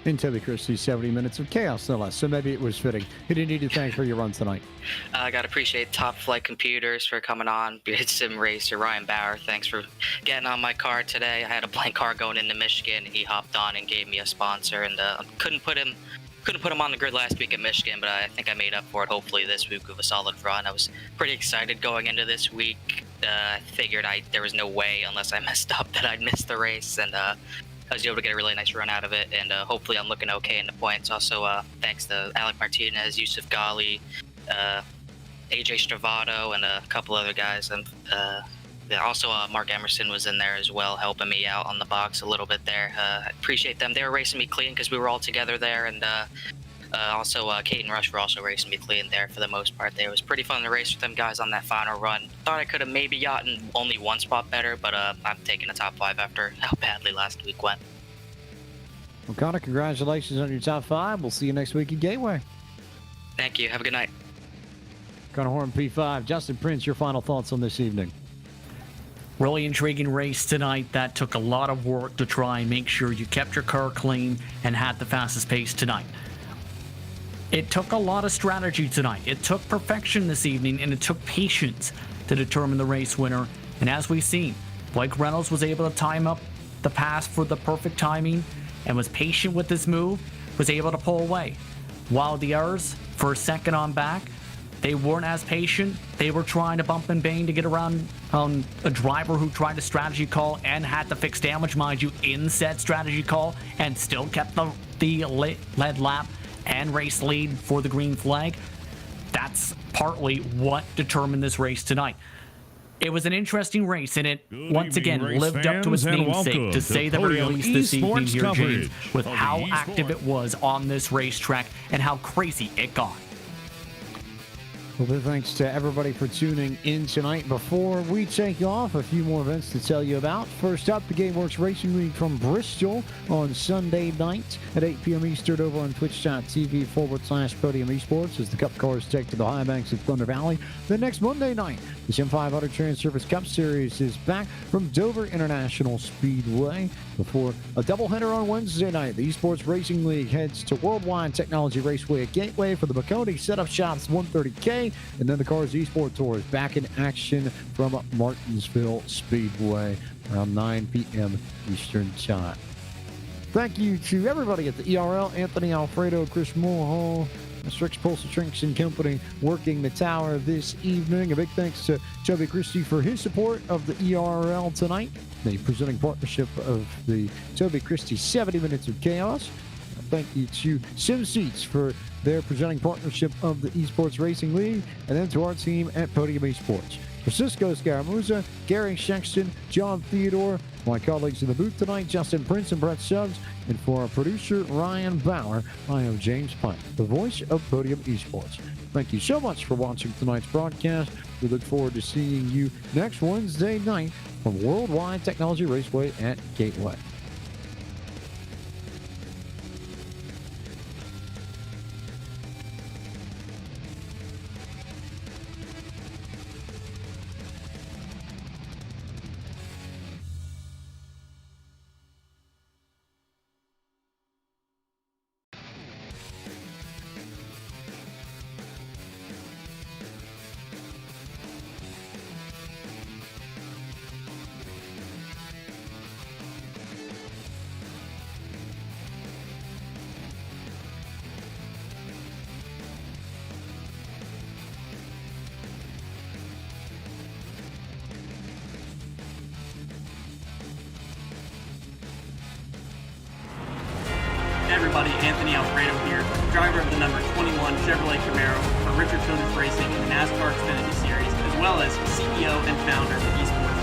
In Toby Christie's 70 minutes of chaos, no less. So maybe it was fitting. Who do you need to thank for your run tonight? I got to appreciate Top Flight Computers for coming on. Sim Racer, Ryan Bauer, thanks for getting on my car today. I had a blank car going into Michigan. He hopped on and gave me a sponsor, and couldn't put him on the grid last week at Michigan, but I think I made up for it hopefully this week with a solid run. I was pretty excited going into this week. I figured there was no way, unless I messed up, that I'd miss the race, and I was able to get a really nice run out of it, and hopefully I'm looking okay in the points. Also, thanks to Alec Martinez, Yusuf Ghali, AJ Stravato, and a couple other guys. And also Mark Emerson was in there as well, helping me out on the box a little bit there. I appreciate them. They were racing me clean because we were all together there, and also Kate and Rush were also racing me clean there for the most part. It was pretty fun to race with them guys on that final run. Thought I could have maybe gotten only one spot better, but I'm taking a top 5 after how badly last week went. Well, Connor, congratulations on your top 5. We'll see you next week at Gateway. Thank you. Have a good night. Connor Horn, P5. Justin Prince, your final thoughts on this evening. Really intriguing race tonight that took a lot of work to try and make sure you kept your car clean and had the fastest pace tonight. It took a lot of strategy tonight. It took perfection this evening, and it took patience to determine the race winner. And as we've seen, Blake Reynolds was able to time up the pass for the perfect timing and was patient with this move, was able to pull away. While the others, for a second on back, they weren't as patient. They were trying to bump and bang to get around a driver who tried a strategy call and had to fix damage, mind you, in said strategy call, and still kept the lead lap and race lead for the green flag. That's partly what determined this race tonight. It was an interesting race, and it once again lived up to its namesake, to say the very least, this evening here, James, with how active it was on this racetrack and how crazy it got. Well, big thanks to everybody for tuning in tonight. Before we take off, a few more events to tell you about. First up, the GameWorks Racing League from Bristol on Sunday night at 8 p.m. Eastern over on twitch.tv/Podium Esports as the Cup cars take to the high banks of Thunder Valley. Then next Monday night, the Sim 500 Trans Surface Cup Series is back from Dover International Speedway. Before a doubleheader on Wednesday night, the Esports Racing League heads to Worldwide Technology Raceway at Gateway for the Bacardi Setup Shops 130K. And then the Cars Esports Tour is back in action from Martinsville Speedway around 9 p.m. Eastern Time. Thank you to everybody at the ERL, Anthony Alfredo, Chris Mulhall, Strix Postal Trinks and Company working the tower this evening. A big thanks to Toby Christie for his support of the ERL tonight, the presenting partnership of the Toby Christie 70 Minutes of Chaos. Thank you to SimSeats for their presenting partnership of the Esports Racing League, and then to our team at Podium Esports. For Cisco Scaramuza, Gary Sexton, John Theodore, my colleagues in the booth tonight, Justin Prince and Brett Suggs, and for our producer, Ryan Bauer, I am James Pike, the voice of Podium Esports. Thank you so much for watching tonight's broadcast. We look forward to seeing you next Wednesday night from Worldwide Technology Raceway at Gateway. everybody? Anthony Alfredo here, driver of the number 21 Chevrolet Camaro for Richard Childress Racing in the NASCAR Xfinity Series, as well as CEO and founder of the ESports